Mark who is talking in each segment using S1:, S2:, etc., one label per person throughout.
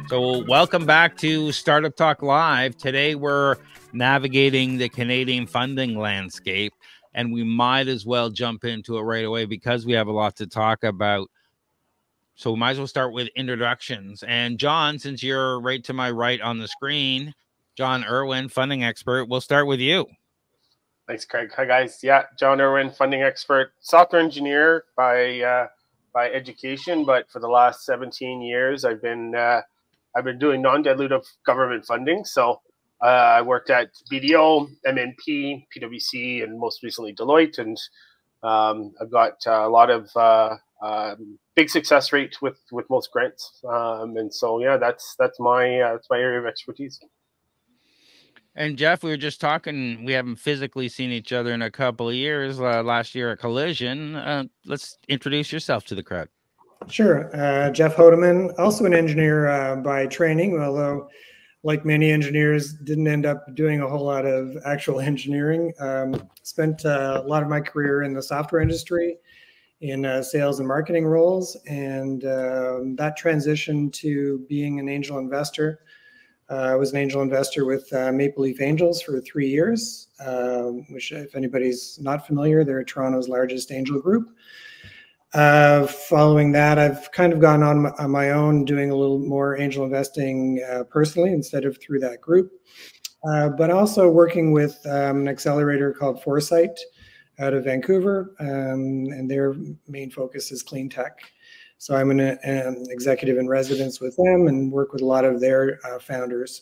S1: So welcome back to Startup Talk Live. Today we're navigating the Canadian funding landscape, and we might as well jump into it right away because we have a lot to talk about. So we might as well start with introductions. And John, since you're right to my right on the screen, John Irwin, funding expert, we'll start with you.
S2: Thanks, Craig. Hi, guys. Yeah, John Irwin, funding expert, software engineer by education, but for the last 17 years, I've been doing non-dilutive government funding. So I worked at BDO, MNP, PwC, and most recently Deloitte, and I've got a lot of big success rate with most grants. And so yeah, that's my area of expertise.
S1: And Jeff, we were just talking, we haven't physically seen each other in a couple of years, last year at Collision. Let's introduce yourself to the crowd.
S3: Sure. Jeff Hodeman, also an engineer by training, although like many engineers, didn't end up doing a whole lot of actual engineering. Spent a lot of my career in the software industry in sales and marketing roles, and that transition to being an angel investor. I was an angel investor with Maple Leaf Angels for 3 years, which, if anybody's not familiar, they're Toronto's largest angel group. Following that, I've kind of gone on my own, doing a little more angel investing personally instead of through that group, but also working with an accelerator called Foresight out of Vancouver, and their main focus is clean tech. So I'm an executive in residence with them and work with a lot of their founders.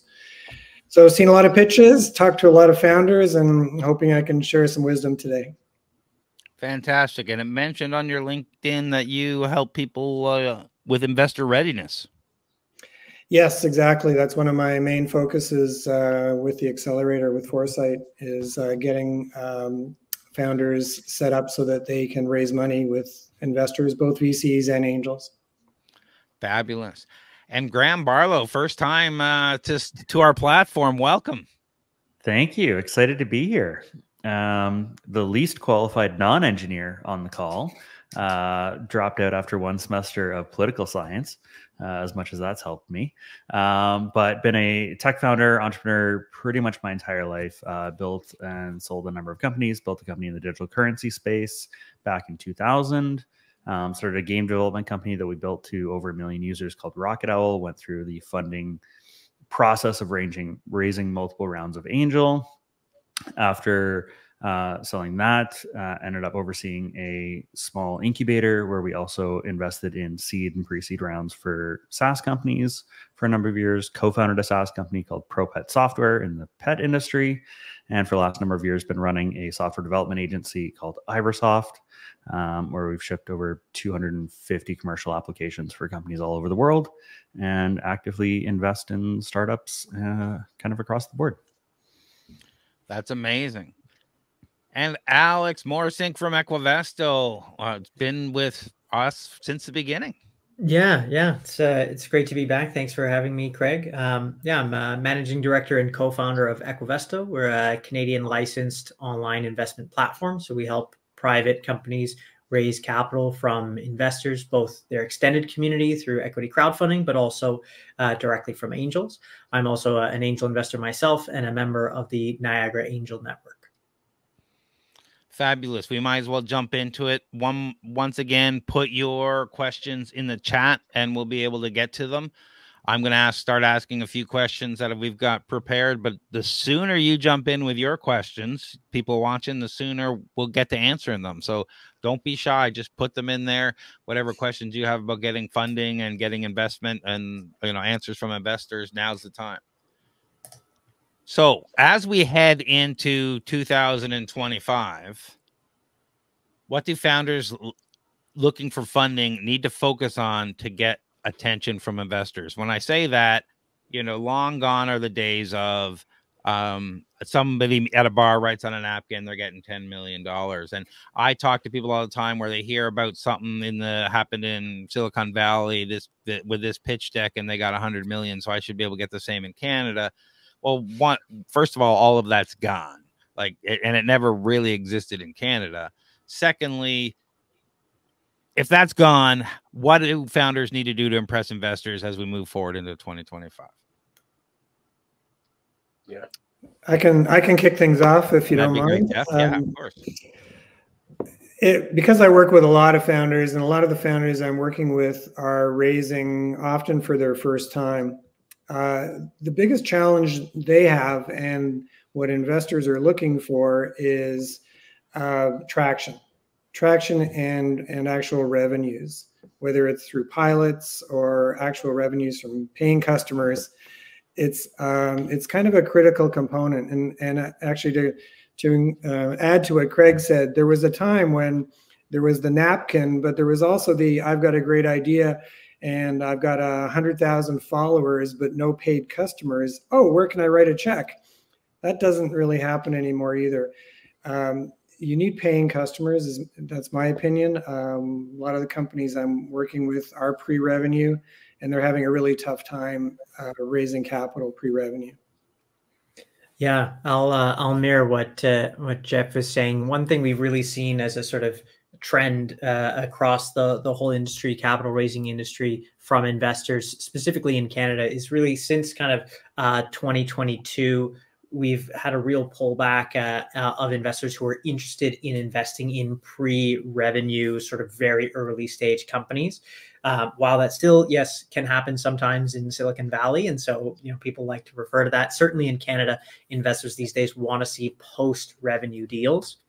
S3: So I've seen a lot of pitches, talked to a lot of founders, and hoping I can share some wisdom today.
S1: Fantastic. And it mentioned on your LinkedIn that you help people with investor readiness.
S3: Yes, exactly. That's one of my main focuses with the accelerator with Foresight is getting founders set up so that they can raise money with investors, both VCs and angels.
S1: Fabulous. And Graham Barlow, first time to our platform. Welcome.
S4: Thank you. Excited to be here. The least qualified non-engineer on the call, dropped out after 1 semester of political science, as much as that's helped me. But been a tech founder, entrepreneur pretty much my entire life. Built and sold a number of companies, built a company in the digital currency space back in 2000. Started a game development company that we built to over 1 million users called Rocket Owl. Went through the funding process of raising multiple rounds of angel. After selling that, ended up overseeing a small incubator where we also invested in seed and pre-seed rounds for SaaS companies for a number of years. Co-founded a SaaS company called ProPet Software in the pet industry. And for the last number of years, been running a software development agency called Iversoft, where we've shipped over 250 commercial applications for companies all over the world and actively invest in startups kind of across the board.
S1: That's amazing. And Alex Morsink from Equivesto, been with us since the beginning.
S5: Yeah, it's great to be back. Thanks for having me, Craig. I'm a managing director and co-founder of Equivesto. We're a Canadian licensed online investment platform. So we help private companies raise capital from investors, both their extended community through equity crowdfunding, but also directly from angels. I'm also an angel investor myself and a member of the Niagara Angel Network.
S1: Fabulous. We might as well jump into it. Once again, put your questions in the chat and we'll be able to get to them. I'm going to start asking a few questions that we've got prepared, but the sooner you jump in with your questions, people watching, the sooner we'll get to answering them. So don't be shy. Just put them in there. Whatever questions you have about getting funding and getting investment and answers from investors, now's the time. So as we head into 2025, what do founders looking for funding need to focus on to get attention from investors? When I say that, long gone are the days of somebody at a bar writes on a napkin, they're getting $10 million. And I talk to people all the time where they hear about something happened in Silicon Valley with this pitch deck and they got 100 million. So I should be able to get the same in Canada. Well, first of all of that's gone, and it never really existed in Canada. Secondly, if that's gone, what do founders need to do to impress investors as we move forward into 2025?
S2: Yeah,
S3: I can kick things off if you don't mind.
S1: Jeff. Yeah, of course.
S3: Because I work with a lot of founders, and a lot of the founders I'm working with are raising often for their first time. The biggest challenge they have, and what investors are looking for, is traction and actual revenues, whether it's through pilots or actual revenues from paying customers. It's kind of a critical component. And actually, to add to what Craig said, there was a time when there was the napkin, but there was also the I've got a great idea and I've got 100,000 followers, but no paid customers. Oh, where can I write a check? That doesn't really happen anymore either. You need paying customers. That's my opinion. A lot of the companies I'm working with are pre-revenue, and they're having a really tough time raising capital pre-revenue.
S5: Yeah, I'll mirror what Jeff was saying. One thing we've really seen as a sort of trend across the whole industry, capital raising industry, from investors, specifically in Canada, is really since kind of 2022, we've had a real pullback of investors who are interested in investing in pre-revenue, sort of very early stage companies. While that still, yes, can happen sometimes in Silicon Valley. And so, people like to refer to that. Certainly in Canada, investors these days want to see post-revenue deals.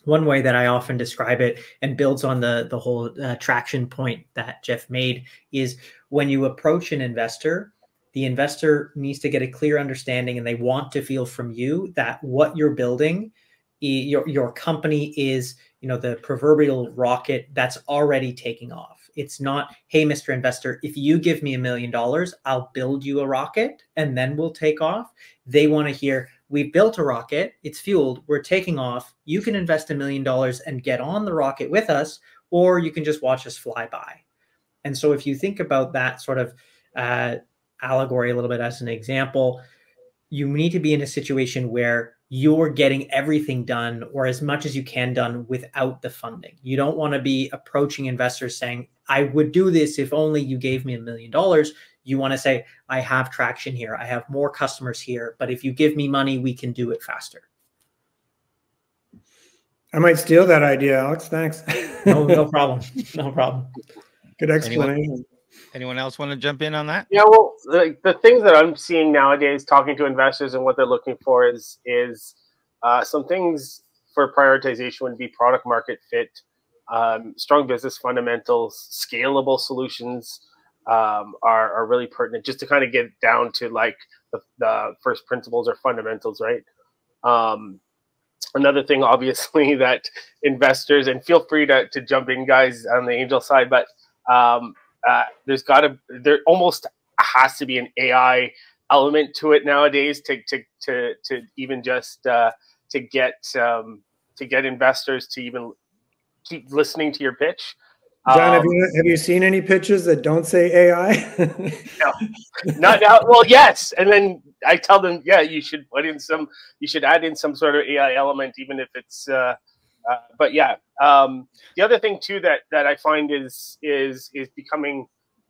S5: One way that I often describe it, and builds on the whole traction point that Jeff made, is when you approach an investor, the investor needs to get a clear understanding, and they want to feel from you that what you're building, your company is, the proverbial rocket that's already taking off. It's not, hey, Mr. Investor, if you give me $1 million, I'll build you a rocket and then we'll take off. They want to hear, we built a rocket, it's fueled, we're taking off. You can invest $1 million and get on the rocket with us, or you can just watch us fly by. And so if you think about that sort of allegory a little bit as an example, you need to be in a situation where you're getting everything done, or as much as you can done, without the funding. You don't want to be approaching investors saying, I would do this if only you gave me $1 million. You want to say, I have traction here, I have more customers here, but if you give me money, we can do it faster.
S3: I might steal that idea, Alex. Thanks.
S5: No problem. No problem.
S3: Good explanation.
S1: Anyone else want to jump in on that?
S2: Yeah, well, the things that I'm seeing nowadays, talking to investors, and what they're looking for is some things for prioritization would be product market fit, strong business fundamentals, scalable solutions are really pertinent, just to kind of get down to like the first principles or fundamentals, right? Another thing, obviously, that investors, and feel free to jump in, guys, on the angel side, but there almost has to be an AI element to it nowadays to even just to get investors to even keep listening to your pitch.
S3: John, have you seen any pitches that don't say AI?
S2: No, not now. Well, yes, and then I tell them, yeah, you should add in some sort of AI element, even if it's. But yeah, the other thing too that I find is becoming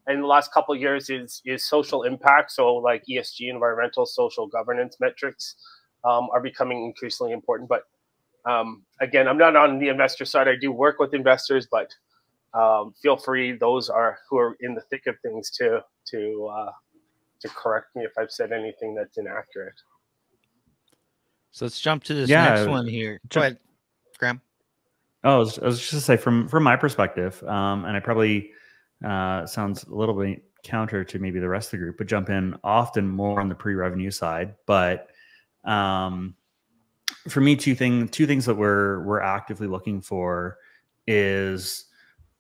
S2: in the last couple of years is social impact. So like ESG, environmental, social governance metrics are becoming increasingly important. But again, I'm not on the investor side. I do work with investors, but feel free, those who are in the thick of things, to correct me if I've said anything that's inaccurate.
S1: So let's jump to this next one here. Go ahead, Graham.
S4: Oh, I was just to say, from my perspective, and I probably sounds a little bit counter to maybe the rest of the group, but jump in often more on the pre-revenue side. But for me, two things that we're actively looking for is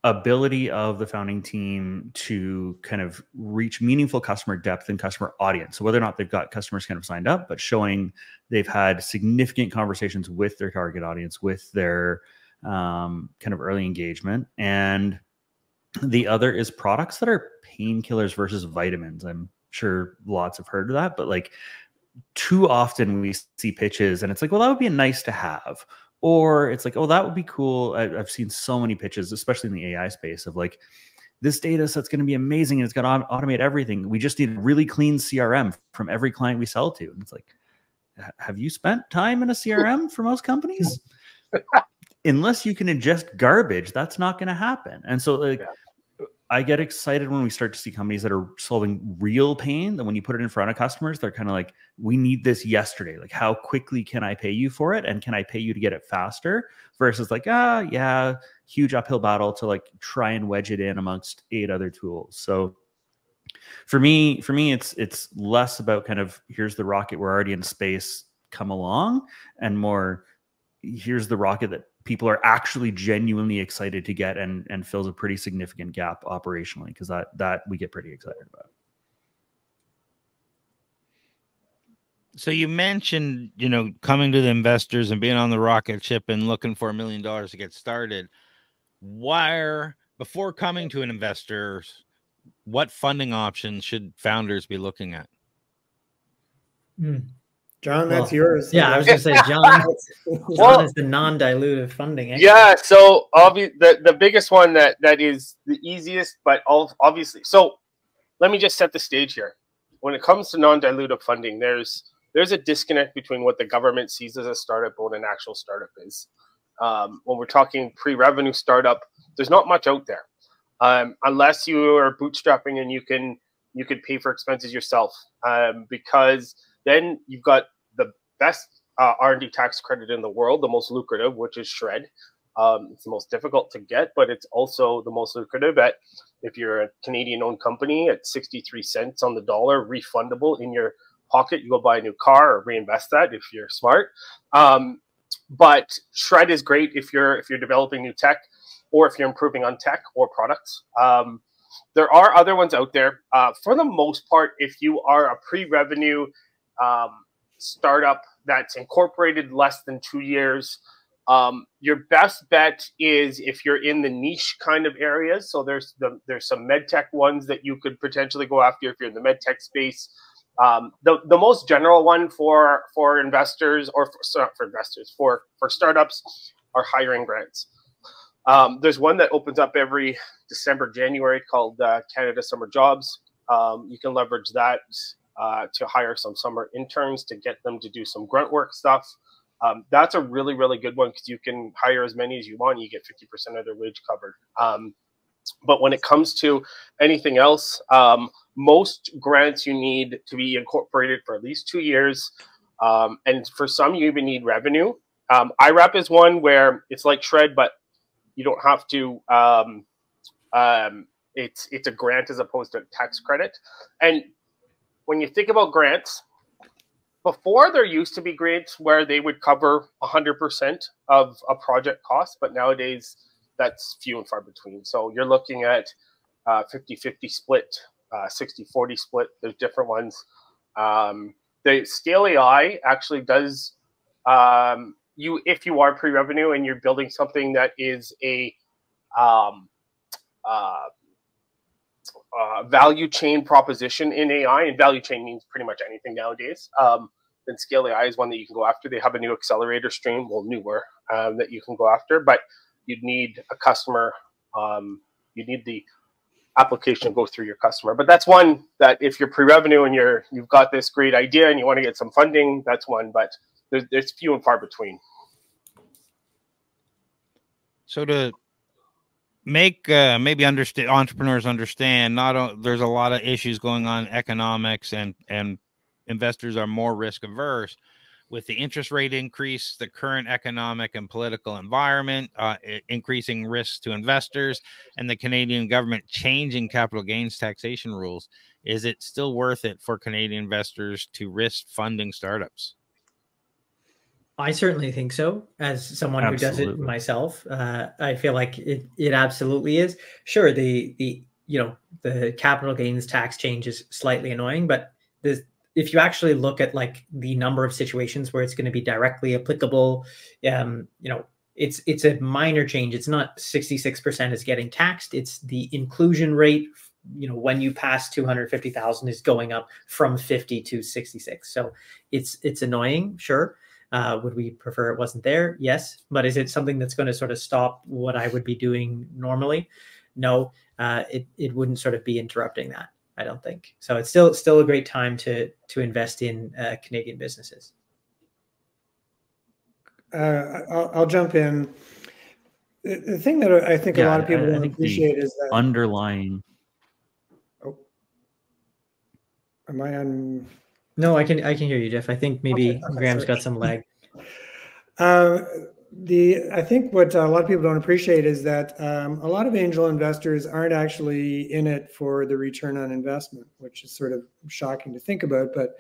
S4: ability of the founding team to kind of reach meaningful customer depth and customer audience. So whether or not they've got customers kind of signed up, but showing they've had significant conversations with their target audience, with their kind of early engagement. And the other is products that are painkillers versus vitamins. I'm sure lots have heard of that, but like too often we see pitches and it's like, well, that would be nice to have, Or it's like, oh, that would be cool. I've seen so many pitches, especially in the AI space, of like, this data set's going to be amazing and it's going to automate everything. We just need a really clean CRM from every client we sell to. And it's like, have you spent time in a CRM for most companies? Unless you can ingest garbage, that's not going to happen. And so like, I get excited when we start to see companies that are solving real pain, that when you put it in front of customers, they're kind of like, we need this yesterday. Like, how quickly can I pay you for it? And can I pay you to get it faster? Versus like, yeah, huge uphill battle to like try and wedge it in amongst 8 other tools. So for me, it's less about kind of, here's the rocket, we're already in space, come along, and more, here's the rocket that people are actually genuinely excited to get and fills a pretty significant gap operationally, because that we get pretty excited about.
S1: So you mentioned, coming to the investors and being on the rocket ship and looking for $1 million to get started. Before coming to an investor, what funding options should founders be looking at?
S3: John, that's yours.
S5: Yeah, I was going to say, John is the non-dilutive funding expert.
S2: Yeah, so the biggest one that is the easiest, but obviously, so let me just set the stage here. When it comes to non-dilutive funding, there's a disconnect between what the government sees as a startup and what an actual startup is. When we're talking pre-revenue startup, there's not much out there, unless you are bootstrapping and you can pay for expenses yourself, because then you've got the best R&D tax credit in the world, the most lucrative, which is SR&ED. It's the most difficult to get, but it's also the most lucrative. If you're a Canadian-owned company, at 63 cents on the dollar, refundable in your pocket. You go buy a new car or reinvest that if you're smart. But SR&ED is great if you're developing new tech, or if you're improving on tech or products. There are other ones out there. For the most part, if you are a pre-revenue startup that's incorporated less than 2 years, your best bet is if you're in the niche kind of areas. So there's some med tech ones that you could potentially go after if you're in the med tech space. The most general one for investors, or for startups, are hiring grants. There's one that opens up every December, January, called Canada Summer Jobs. You can leverage that to hire some summer interns to get them to do some grunt work stuff. That's a really, really good one, because you can hire as many as you want. You get 50% of their wage covered. But when it comes to anything else, most grants you need to be incorporated for at least 2 years. And for some, you even need revenue. IRAP is one where it's like SR&ED, but you don't have to. It's a grant as opposed to a tax credit. And when you think about grants, before there used to be grants where they would cover 100% of a project cost, but nowadays that's few and far between. So you're looking at 50-50 split, 60-40 split. There's different ones. The Scale AI actually does, if you are pre-revenue and you're building something that is a value chain proposition in AI, and value chain means pretty much anything nowadays, then Scale AI is one that you can go after. They have a new accelerator stream, newer, that you can go after, but you'd need a customer. You need the application go through your customer. But that's one that if you're pre-revenue and you've got this great idea and you want to get some funding, that's one. But there's few and far between.
S1: So to make maybe entrepreneurs understand, there's a lot of issues going on in economics, and investors are more risk averse. With the interest rate increase, the current economic and political environment, increasing risks to investors, and the Canadian government changing capital gains taxation rules, is it still worth it for Canadian investors to risk funding startups?
S5: I certainly think so. As someone who does it myself, I feel like it absolutely is. Sure, the capital gains tax change is slightly annoying, but if you actually look at like the number of situations where it's going to be directly applicable, it's a minor change. It's not 66% is getting taxed. It's the inclusion rate. When you pass 250,000 is going up from 50 to 66. So it's annoying, sure. Would we prefer it wasn't there? Yes. But is it something that's going to sort of stop what I would be doing normally? No, it wouldn't sort of be interrupting that, I don't think. So it's still a great time to invest in Canadian businesses.
S3: I'll jump in. The thing that I think a lot of people don't appreciate is that
S4: underlying.
S3: Oh, am I on?
S5: No, I can hear you, Jeff. I think maybe
S3: Okay,
S5: Graham's got some lag.
S3: I think what a lot of people don't appreciate is that a lot of angel investors aren't actually in it for the return on investment, which is sort of shocking to think about. But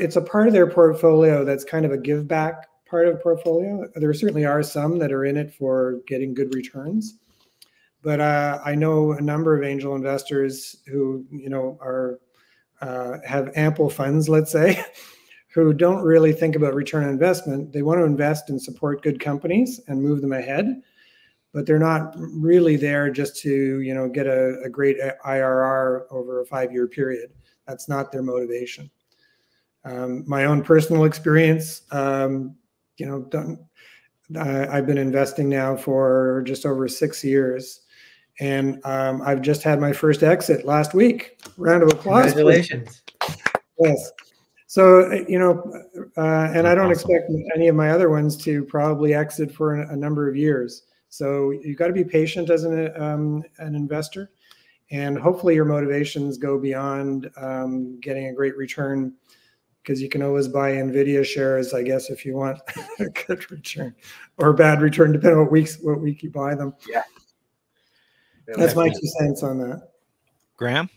S3: it's a part of their portfolio that's kind of a give back part of portfolio. There certainly are some that are in it for getting good returns, but I know a number of angel investors who are have ample funds, let's say, who don't really think about return on investment. They want to invest and support good companies and move them ahead, but they're not really there just to get a great IRR over a 5-year period. That's not their motivation. My own personal experience, I've been investing now for just over 6 years, and I've just had my first exit last week. Round of applause.
S5: Congratulations.
S3: Yes. So, and I don't expect any of my other ones to probably exit for a number of years. So you've got to be patient as an investor, and hopefully your motivations go beyond getting a great return, because you can always buy NVIDIA shares, I guess, if you want a good return or a bad return, depending on what week you buy them.
S2: Yeah.
S3: That's my 2 cents on that.
S1: Graham?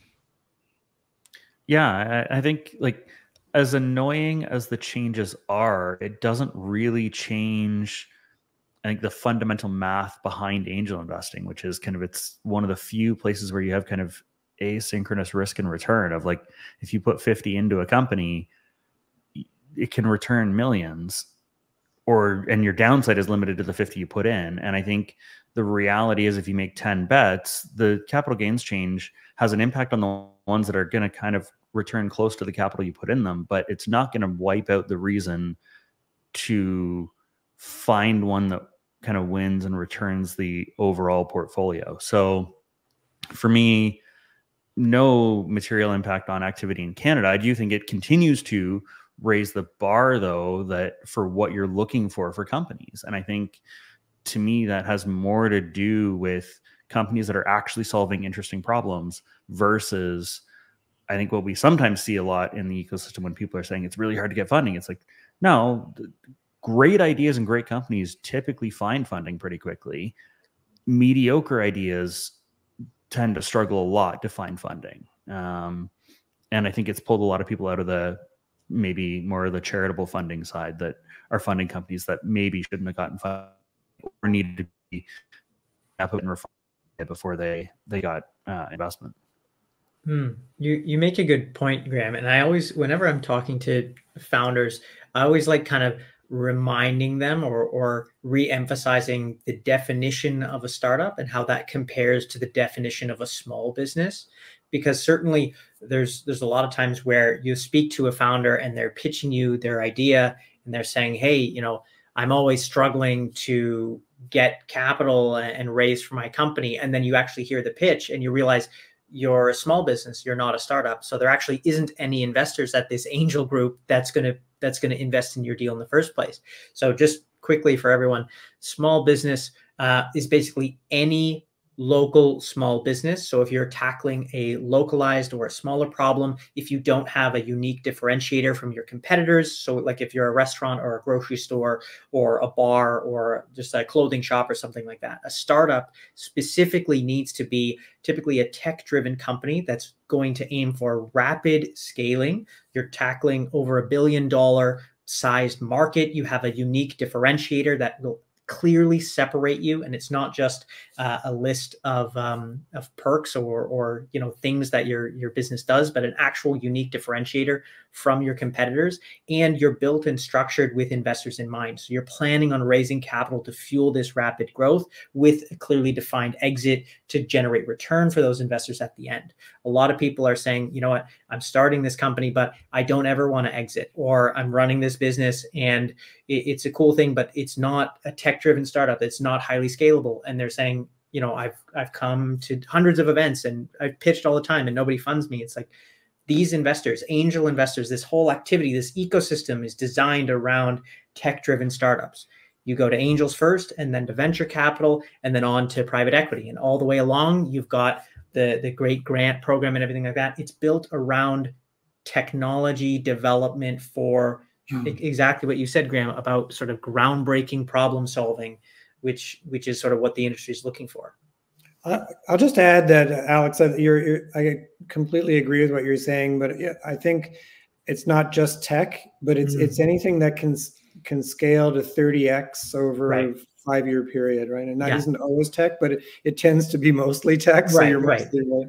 S4: Yeah, I think, like, as annoying as the changes are, it doesn't really change, I think, the fundamental math behind angel investing, which is kind of, it's one of the few places where you have kind of asynchronous risk and return of, like, if you put 50 into a company, it can return millions, and your downside is limited to the 50 you put in. And I think the reality is, if you make 10 bets, the capital gains change has an impact on the ones that are going to kind of return close to the capital you put in them, but it's not going to wipe out the reason to find one that kind of wins and returns the overall portfolio. So for me, no material impact on activity in Canada. I do think it continues to raise the bar, though, that for what you're looking for companies. And I think, to me, that has more to do with companies that are actually solving interesting problems versus, I think, what we sometimes see a lot in the ecosystem when people are saying it's really hard to get funding. It's like, no, great ideas and great companies typically find funding pretty quickly. Mediocre ideas tend to struggle a lot to find funding. And I think it's pulled a lot of people out of maybe more of the charitable funding side, that are funding companies that maybe shouldn't have gotten funding or needed to be put in refined before they got investment.
S5: You make a good point, Graham. And I always, whenever I'm talking to founders, I always like kind of reminding them or re-emphasizing the definition of a startup and how that compares to the definition of a small business. Because certainly there's a lot of times where you speak to a founder and they're pitching you their idea and they're saying, hey, I'm always struggling to get capital and raise for my company. And then you actually hear the pitch and you realize you're a small business, you're not a startup. So there actually isn't any investors at this angel group that's going to invest in your deal in the first place. So just quickly for everyone, small business is basically any local small business. So if you're tackling a localized or a smaller problem, if you don't have a unique differentiator from your competitors, so like if you're a restaurant or a grocery store or a bar or just a clothing shop or something like that, a startup specifically needs to be typically a tech-driven company that's going to aim for rapid scaling. You're tackling over $1 billion sized market. You have a unique differentiator that will clearly separate you, and it's not just a list of perks or things that your business does, but an actual unique differentiator from your competitors, and you're built and structured with investors in mind. So you're planning on raising capital to fuel this rapid growth with a clearly defined exit to generate return for those investors at the end. A lot of people are saying, you know what, I'm starting this company, but I don't ever want to exit, or I'm running this business and it's a cool thing, but it's not a tech-driven startup. It's not highly scalable. And they're saying, I've come to hundreds of events and I've pitched all the time and nobody funds me. It's like, these investors, angel investors, this whole activity, this ecosystem is designed around tech-driven startups. You go to angels first, and then to venture capital, and then on to private equity. And all the way along, you've got the great grant program and everything like that. It's built around technology development for exactly what you said, Graham, about sort of groundbreaking problem solving, which is sort of what the industry is looking for.
S3: I'll just add that, Alex, I completely agree with what you're saying, but I think it's not just tech, but it's anything that can scale to 30x over a 5-year period, right? And that isn't always tech, but it tends to be mostly tech. So you're mostly right.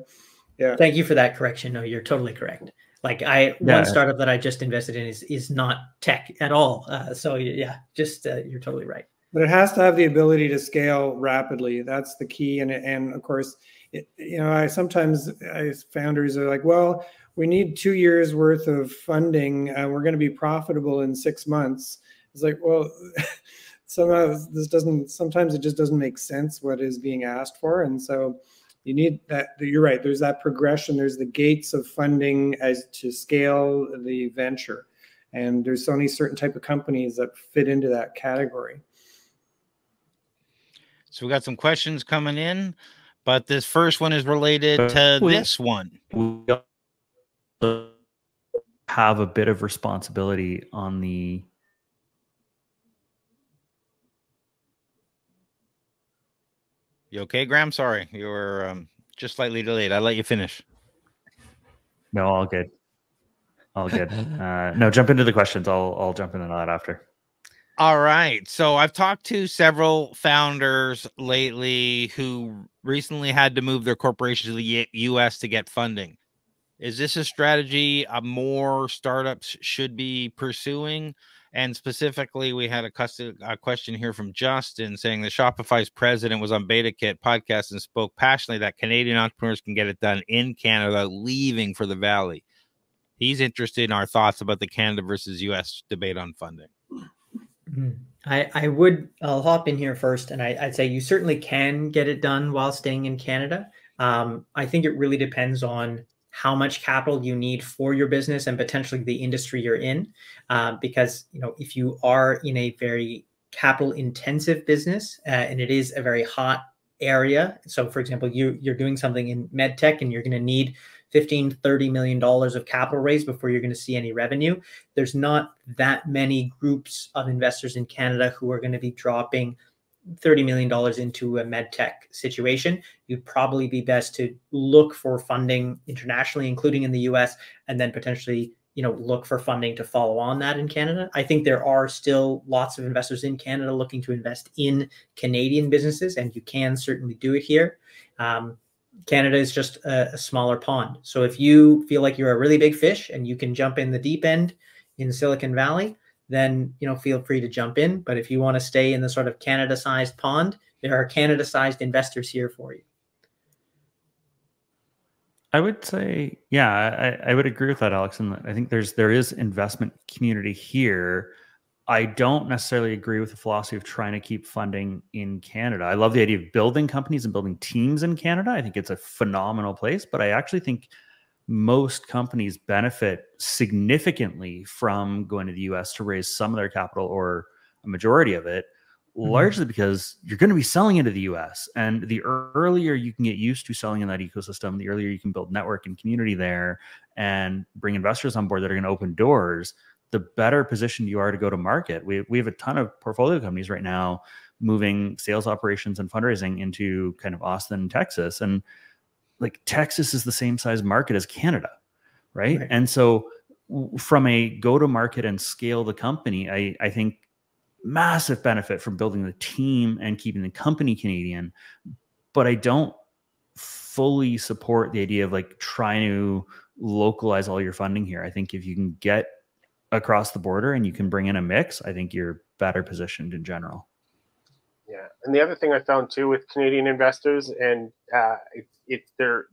S3: Yeah.
S5: Thank you for that correction. No, you're totally correct. Like one startup that I just invested in is not tech at all. So yeah, just you're totally right.
S3: But it has to have the ability to scale rapidly. That's the key. And of course, sometimes founders are like, well, we need 2 years worth of funding. We're going to be profitable in 6 months. It's like, well, sometimes it just doesn't make sense what is being asked for. And so you need that. You're right. There's that progression. There's the gates of funding as to scale the venture. And there's only certain type of companies that fit into that category.
S1: So we got some questions coming in, but this first one is related to this one.
S4: We have a bit of responsibility on the...
S1: You okay, Graham? Sorry, you were just slightly delayed. I'll let you finish.
S4: No, all good. All good. No, jump into the questions. I'll jump into that after.
S1: All right. So I've talked to several founders lately who recently had to move their corporation to the US to get funding. Is this a strategy more startups should be pursuing? And specifically, we had a question here from Justin saying that Shopify's president was on BetaKit podcast and spoke passionately that Canadian entrepreneurs can get it done in Canada without leaving for the Valley. He's interested in our thoughts about the Canada versus US debate on funding.
S5: I'll hop in here first, and I'd say you certainly can get it done while staying in Canada. I think it really depends on how much capital you need for your business and potentially the industry you're in. Because, if you are in a very capital intensive business and it is a very hot area. So for example, you're doing something in med tech and you're going to need $15–30 million of capital raised before you're going to see any revenue. There's not that many groups of investors in Canada who are going to be dropping $30 million into a med tech situation. You'd probably be best to look for funding internationally, including in the US, and then potentially, look for funding to follow on that in Canada. I think there are still lots of investors in Canada looking to invest in Canadian businesses, and you can certainly do it here. Canada is just a smaller pond. So if you feel like you're a really big fish and you can jump in the deep end in Silicon Valley, then feel free to jump in. But if you want to stay in the sort of Canada-sized pond, there are Canada-sized investors here for you.
S4: I would say, yeah, I would agree with that, Alex. And I think there is investment community here. I don't necessarily agree with the philosophy of trying to keep funding in Canada. I love the idea of building companies and building teams in Canada. I think it's a phenomenal place, but I actually think most companies benefit significantly from going to the US to raise some of their capital, or a majority of it, largely because you're going to be selling into the US. And the earlier you can get used to selling in that ecosystem, the earlier you can build network and community there and bring investors on board that are going to open doors, the better positioned you are to go to market. We have a ton of portfolio companies right now moving sales operations and fundraising into kind of Austin, Texas. And like Texas is the same size market as Canada, right? And so from a go to market and scale the company, I think massive benefit from building the team and keeping the company Canadian. but I don't fully support the idea of like trying to localize all your funding here. I think if you can get across the border and you can bring in a mix, I think you're better positioned in general.
S2: Yeah, and the other thing I found too with Canadian investors, and they're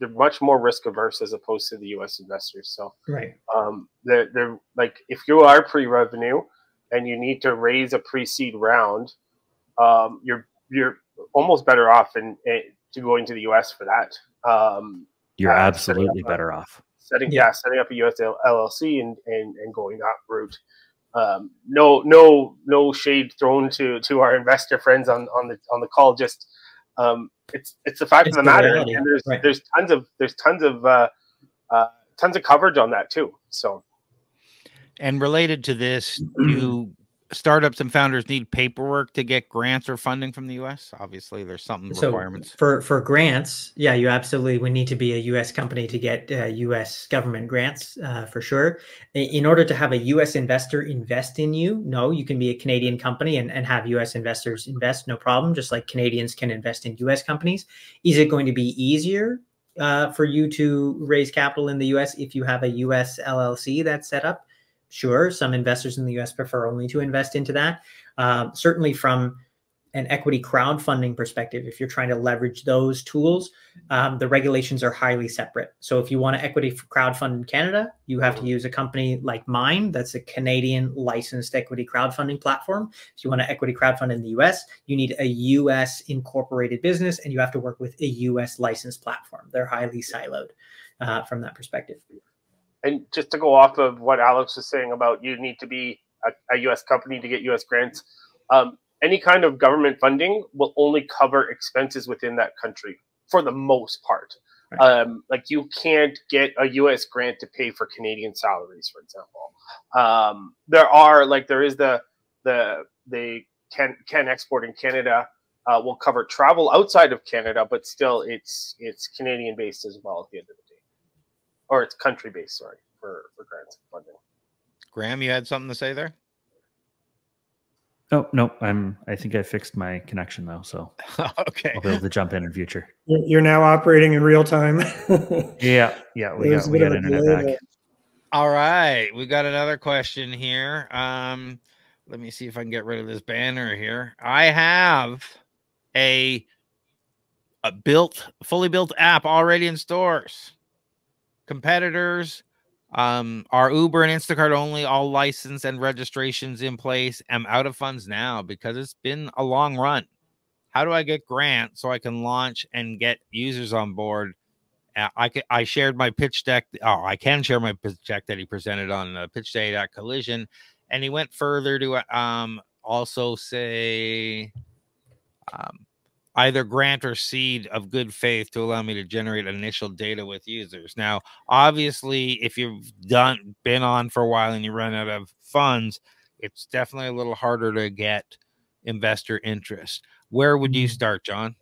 S2: much more risk averse as opposed to the U.S. investors. So
S5: right,
S2: they're like, if you are pre-revenue and you need to raise a pre-seed round, you're almost better off to go into the U.S. for that.
S4: You're absolutely better off
S2: setting up a U.S. LLC and going that route. No shade thrown to our investor friends on the call. Just it's the fact of the matter,
S5: reality.
S2: and there's tons of coverage on that too. So,
S1: and related to this, do startups and founders need paperwork to get grants or funding from the U.S.? Obviously, there's some requirements
S5: for grants. Yeah, you absolutely would need to be a U.S. company to get U.S. government grants for sure. In order to have a U.S. investor invest in you, no, you can be a Canadian company and have U.S. investors invest, no problem. Just like Canadians can invest in U.S. companies. Is it going to be easier for you to raise capital in the U.S. if you have a U.S. LLC that's set up? Sure, some investors in the U.S. prefer only to invest into that. Certainly from an equity crowdfunding perspective, if you're trying to leverage those tools, the regulations are highly separate. So if you want to equity crowdfund in Canada, you have to use a company like mine. That's a Canadian licensed equity crowdfunding platform. If you want to equity crowdfund in the US, you need a US incorporated business and you have to work with a US licensed platform. They're highly siloed from that perspective.
S2: And just to go off of what Alex was saying about you need to be a U.S. company to get U.S. grants, any kind of government funding will only cover expenses within that country for the most part. Right. Like you can't get a U.S. grant to pay for Canadian salaries, for example. There is the can export in Canada will cover travel outside of Canada, but still it's Canadian based as well at the end of the day. Or it's country-based, sorry, for grants and funding.
S1: Graham, you had something to say there?
S4: Oh, no, I think I fixed my connection though, so
S1: okay.
S4: I'll be able to jump in future.
S3: You're now operating in real time.
S4: yeah, we got internet back. There.
S1: All right, we got another question here. Let me see if I can get rid of this banner here. I have a fully built app already in stores. Competitors are Uber and Instacart only, all license and registrations in place. I'm out of funds now because it's been a long run. How do I get grants so I can launch and get users on board? I shared my pitch deck. Oh, I can share my pitch deck that he presented on Pitch Day at Collision, and he went further to also say either grant or seed of good faith to allow me to generate initial data with users. Now, obviously, if you've been on for a while and you run out of funds, it's definitely a little harder to get investor interest. Where would you start, John?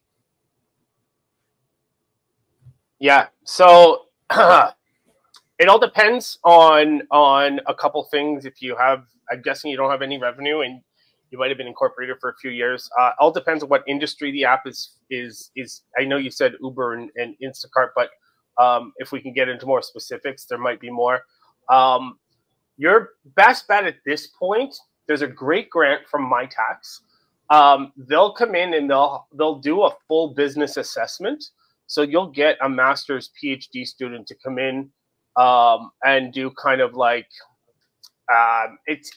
S2: Yeah, so it all depends on a couple things. If you have, I'm guessing you don't have any revenue and you might have been incorporated for a few years. All depends on what industry the app is. I know you said Uber and Instacart, but if we can get into more specifics, there might be more. Your best bet at this point, there's a great grant from MyTax. They'll come in and they'll do a full business assessment. So you'll get a master's PhD student to come in and do kind of like it's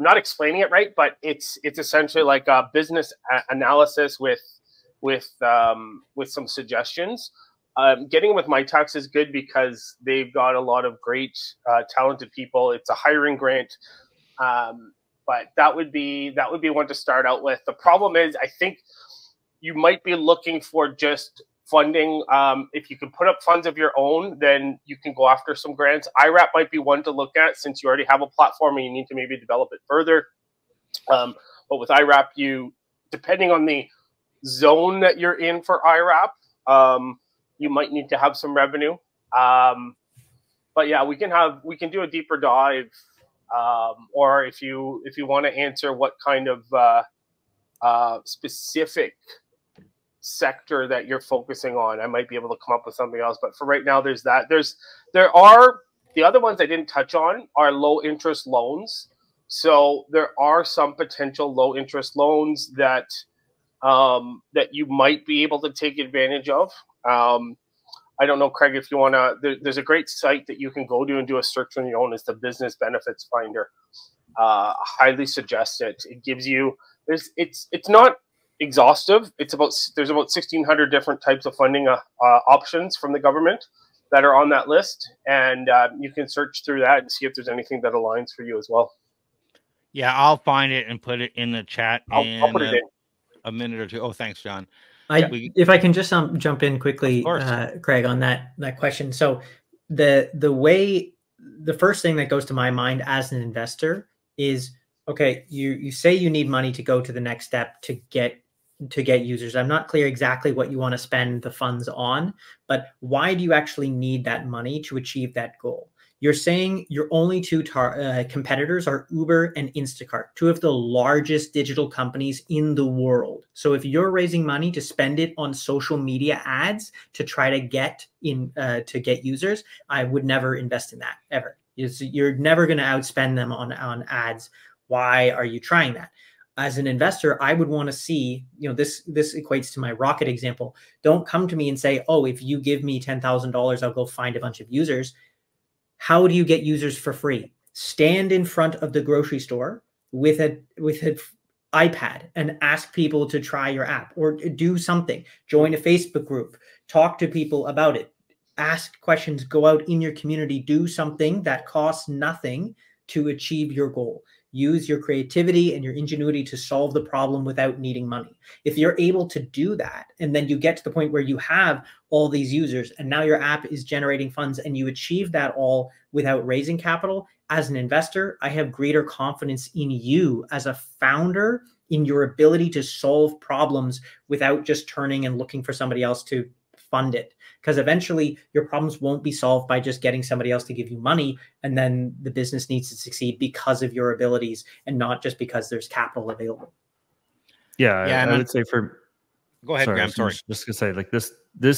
S2: I'm not explaining it right, but it's essentially like a business analysis with some suggestions. Getting with MyTax is good because they've got a lot of great talented people. It's a hiring grant, but that would be one to start out with. The problem is, I think you might be looking for just funding. If you can put up funds of your own, then you can go after some grants. IRAP might be one to look at since you already have a platform and you need to maybe develop it further. But with IRAP, depending on the zone that you're in for IRAP, you might need to have some revenue. But yeah, we can do a deeper dive. Or if you want to answer what kind of specific sector that you're focusing on. I might be able to come up with something else, but for right now, there's that. There are the other ones I didn't touch on are low interest loans. So there are some potential low interest loans that that you might be able to take advantage of. I don't know, Craig, if you want to, there's a great site that you can go to and do a search on your own. It's the Business Benefits Finder. Highly suggest it. It gives you, it's not exhaustive. There's about 1,600 different types of funding options from the government that are on that list. And you can search through that and see if there's anything that aligns for you as well.
S1: Yeah, I'll find it and put it in the chat
S2: I'll put it in
S1: a minute or two. Oh, thanks, John.
S5: If I can just jump in quickly, Craig, on that question. So the first thing that goes to my mind as an investor is, okay, you say you need money to go to the next step to get users. I'm not clear exactly what you want to spend the funds on, but why do you actually need that money to achieve that goal? You're saying your only two competitors are Uber and Instacart, two of the largest digital companies in the world. So if you're raising money to spend it on social media ads to try to get users, I would never invest in that ever. You're never going to outspend them on ads. Why are you trying that? As an investor, I would want to see, this equates to my rocket example. Don't come to me and say, oh, if you give me $10,000, I'll go find a bunch of users. How do you get users for free? Stand in front of the grocery store with an iPad and ask people to try your app, or do something. Join a Facebook group. Talk to people about it. Ask questions. Go out in your community. Do something that costs nothing to achieve your goal. Use your creativity and your ingenuity to solve the problem without needing money. If you're able to do that, and then you get to the point where you have all these users and now your app is generating funds and you achieve that all without raising capital, as an investor, I have greater confidence in you as a founder, in your ability to solve problems without just turning and looking for somebody else to fund it. Because eventually your problems won't be solved by just getting somebody else to give you money. And then the business needs to succeed because of your abilities and not just because there's capital available.
S4: Yeah, I would say
S1: go ahead, Graham. Sorry.
S4: Just gonna say, like, this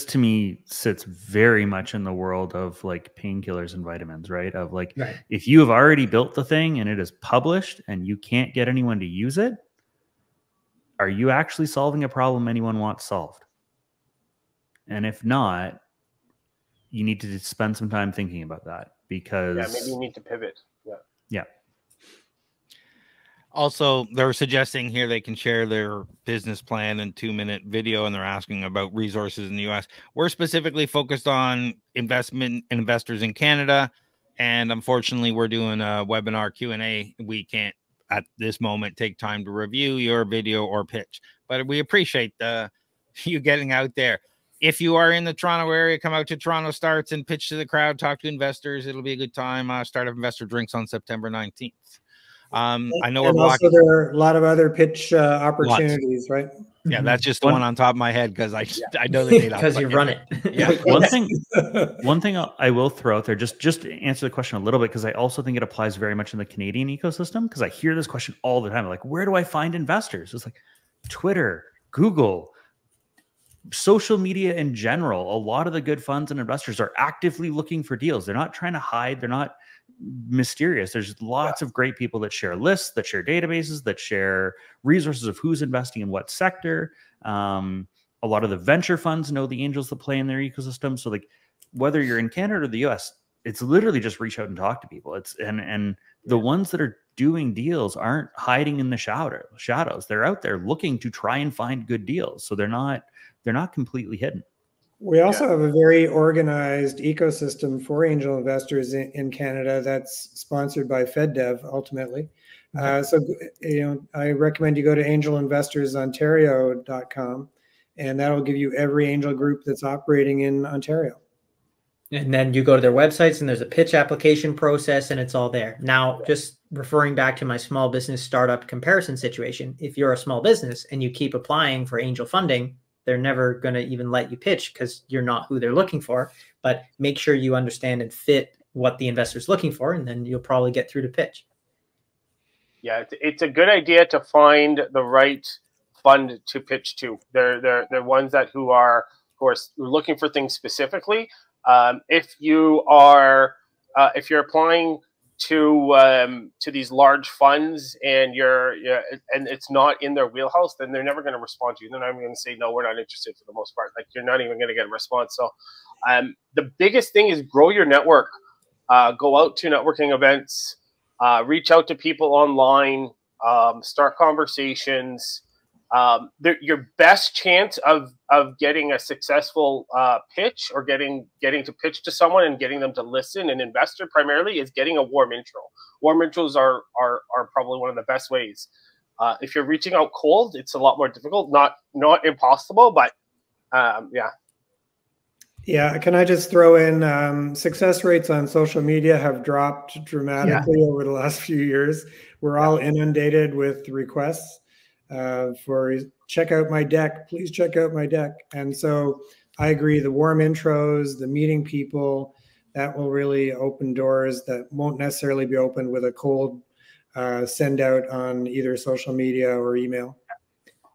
S4: to me sits very much in the world of like painkillers and vitamins, right? Of like, if you have already built the thing and it is published and you can't get anyone to use it, are you actually solving a problem anyone wants solved? And if not, you need to spend some time thinking about that, because
S2: maybe you need to pivot.
S4: Yeah.
S1: Also, they're suggesting here they can share their business plan in 2-minute video, and they're asking about resources in the US. We're specifically focused on investors in Canada, and unfortunately, we're doing a webinar Q&A. We can't at this moment take time to review your video or pitch, but we appreciate you getting out there. If you are in the Toronto area, come out to TorontoStarts and pitch to the crowd, talk to investors. It'll be a good time. Startup investor drinks on September 19th. I know we're
S3: also there are a lot of other pitch opportunities, right?
S1: Yeah, that's just the one on top of my head because I know the data
S5: because you run it.
S1: Yeah.
S4: One thing I will throw out there, just to answer the question a little bit, because I also think it applies very much in the Canadian ecosystem, because I hear this question all the time, like, where do I find investors? It's like Twitter, Google, social media in general. A lot of the good funds and investors are actively looking for deals. They're not trying to hide. They're not mysterious. There's lots of great people that share lists, that share databases, that share resources of who's investing in what sector. A lot of the venture funds know the angels that play in their ecosystem. So like, whether you're in Canada or the US, it's literally just reach out and talk to people. It's and the ones that are doing deals aren't hiding in the shadows. They're out there looking to try and find good deals. So they're not completely hidden.
S3: We also have a very organized ecosystem for angel investors in Canada that's sponsored by FedDev ultimately. So I recommend you go to angelinvestorsontario.com, and that'll give you every angel group that's operating in Ontario.
S5: And then you go to their websites and there's a pitch application process and it's all there. Now, just referring back to my small business startup comparison situation, if you're a small business and you keep applying for angel funding, they're never going to even let you pitch because you're not who they're looking for. But make sure you understand and fit what the investor's looking for, and then you'll probably get through to pitch.
S2: Yeah, it's a good idea to find the right fund to pitch to. They're ones that who are looking for things specifically. If you're applying to these large funds and and it's not in their wheelhouse, then they're never going to respond to you. They're not even going to say no, we're not interested for the most part. Like, you're not even going to get a response. So the biggest thing is grow your network. Go out to networking events, reach out to people online, start conversations. Your best chance of getting a successful pitch, or getting to pitch to someone and getting them to listen, an investor primarily, is getting a warm intro. Warm intros are probably one of the best ways. If you're reaching out cold, it's a lot more difficult. Not impossible, but yeah.
S3: Yeah, can I just throw in success rates on social media have dropped dramatically over the last few years. We're all inundated with requests for check out my deck, please check out my deck. And so I agree, the warm intros, the meeting people, that will really open doors that won't necessarily be opened with a cold send out on either social media or email.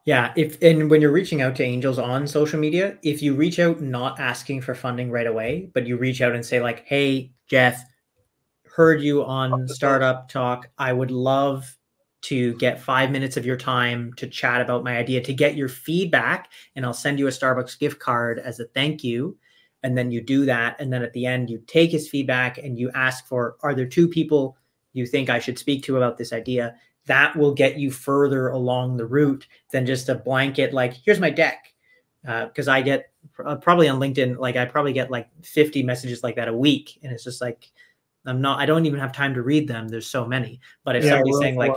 S5: Yeah, and when you're reaching out to angels on social media, if you reach out not asking for funding right away, but you reach out and say like, hey, Jeff, heard you on Startup Talk. I would love to get 5 minutes of your time to chat about my idea, to get your feedback, and I'll send you a Starbucks gift card as a thank you. And then you do that. And then at the end, you take his feedback and you ask for, are there 2 people you think I should speak to about this idea? That will get you further along the route than just a blanket, like, here's my deck. Because I get probably on LinkedIn, like I probably get like 50 messages like that a week. And it's just like, I don't even have time to read them. There's so many. But if somebody's saying like,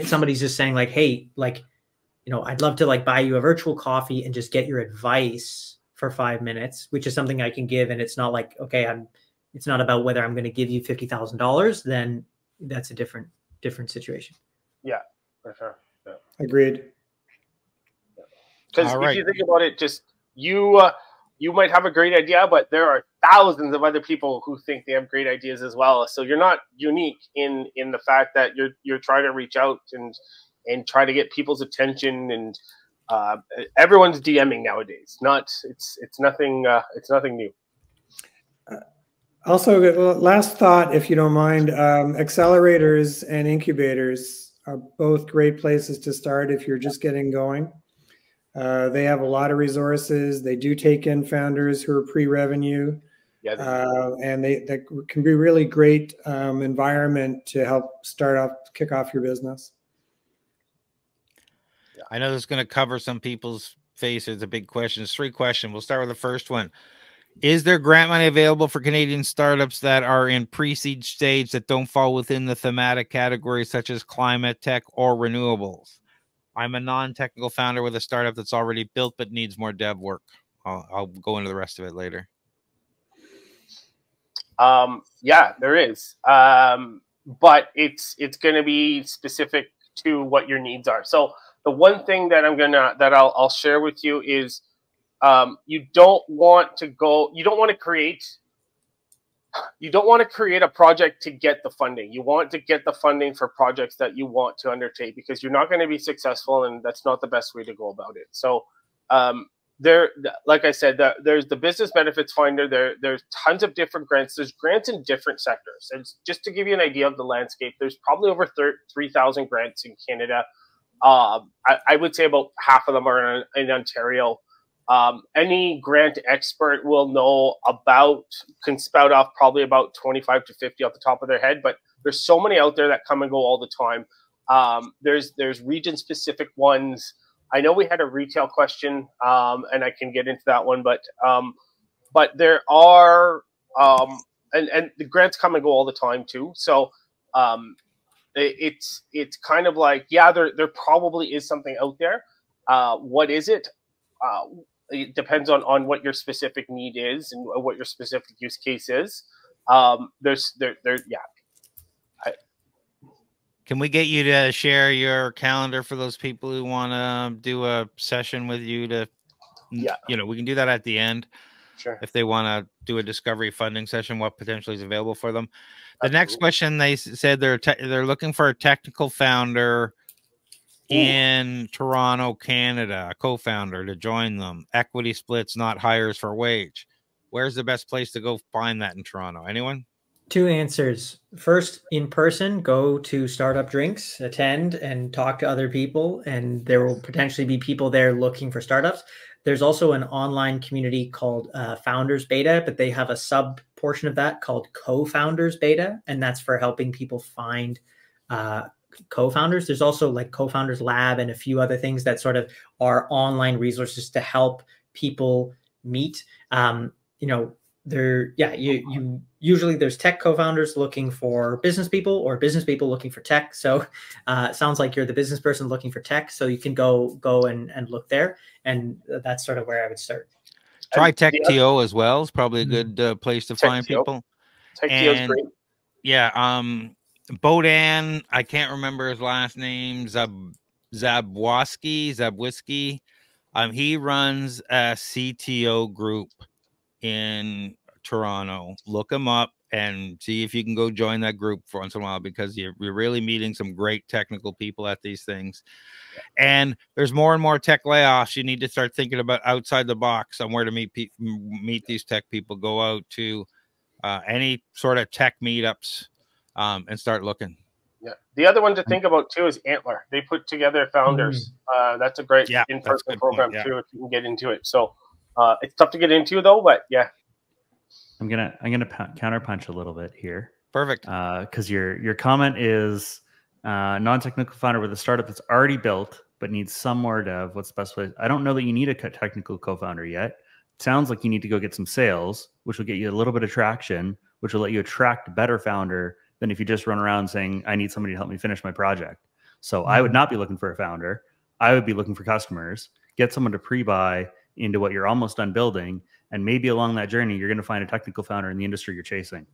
S5: somebody's just saying like, hey, like, you know, I'd love to like buy you a virtual coffee and just get your advice for 5 minutes, which is something I can give. And it's not like, okay, it's not about whether I'm going to give you $50,000. Then that's a different situation.
S2: Yeah, for sure. Yeah.
S3: Agreed.
S2: Because if you think about it, just you might have a great idea, but there are thousands of other people who think they have great ideas as well. So you're not unique in the fact that you're trying to reach out and try to get people's attention, and everyone's DMing nowadays. It's nothing new.
S3: Also, last thought, if you don't mind, accelerators and incubators are both great places to start if you're just getting going. They have a lot of resources. They do take in founders who are pre-revenue. Yeah, and that can be really great environment to help kick off your business.
S1: I know this is going to cover some people's faces. The big questions, 3 questions. We'll start with the first one. Is there grant money available for Canadian startups that are in pre-seed stage that don't fall within the thematic categories such as climate, tech, or renewables? I'm a non-technical founder with a startup that's already built but needs more dev work. I'll go into the rest of it later.
S2: Yeah, there is. But it's going to be specific to what your needs are. So the one thing that I'll share with you is you don't want to create a project to get the funding. You want to get the funding for projects that you want to undertake, because you're not going to be successful, and that's not the best way to go about it. So like I said, there's the business benefits finder. There's tons of different grants. There's grants in different sectors. And just to give you an idea of the landscape, there's probably over 3,000 grants in Canada. I would say about half of them are in Ontario. Any grant expert will know can spout off probably about 25 to 50 off the top of their head, but there's so many out there that come and go all the time. There's region specific ones. I know we had a retail question, and I can get into that one, but there are, and the grants come and go all the time too. So, it's kind of like, yeah, there probably is something out there. What is it? It depends on what your specific need is and what your specific use case is.
S1: Can we get you to share your calendar for those people who want to do a session with you we can do that at the end.
S2: Sure.
S1: If they want to do a discovery funding session, what potentially is available for them. The next question, they said they're looking for a technical founder in Toronto, Canada, a co-founder to join them. Equity splits, not hires for wage. Where's the best place to go find that in Toronto? Anyone?
S5: 2 answers. First, in person, go to Startup Drinks, attend and talk to other people, and there will potentially be people there looking for startups. There's also an online community called Founders Beta, but they have a sub portion of that called Co-Founders Beta, and that's for helping people find co-founders. There's also like Co-Founders Lab and a few other things that sort of are online resources to help people meet. You usually there's tech co-founders looking for business people or business people looking for tech. So it sounds like you're the business person looking for tech. So you can go and look there. And that's sort of where I would start.
S1: Try TechTO as well. It's probably a good place to find people.
S2: TechTO is great.
S1: Yeah. Bodan, I can't remember his last name, Zabwiski. He runs a CTO group in Toronto. Look him up and see if you can go join that group for once in a while, because you're really meeting some great technical people at these things. And there's more and more tech layoffs. You need to start thinking about outside the box, somewhere to meet these tech people. Go out to any sort of tech meetups and start looking.
S2: Yeah. The other one to think about too is Antler. They put together founders. That's a great in-person program too, if you can get into it. So it's tough to get into though, but yeah.
S4: I'm gonna counterpunch a little bit here.
S1: Perfect.
S4: Because your comment is non-technical founder with a startup that's already built but needs some more dev. What's the best way? I don't know that you need a technical co-founder yet. It sounds like you need to go get some sales, which will get you a little bit of traction, which will let you attract a better founder than if you just run around saying, I need somebody to help me finish my project. So I would not be looking for a founder. I would be looking for customers. Get someone to pre-buy into what you're almost done building. And maybe along that journey, you're going to find a technical founder in the industry you're chasing.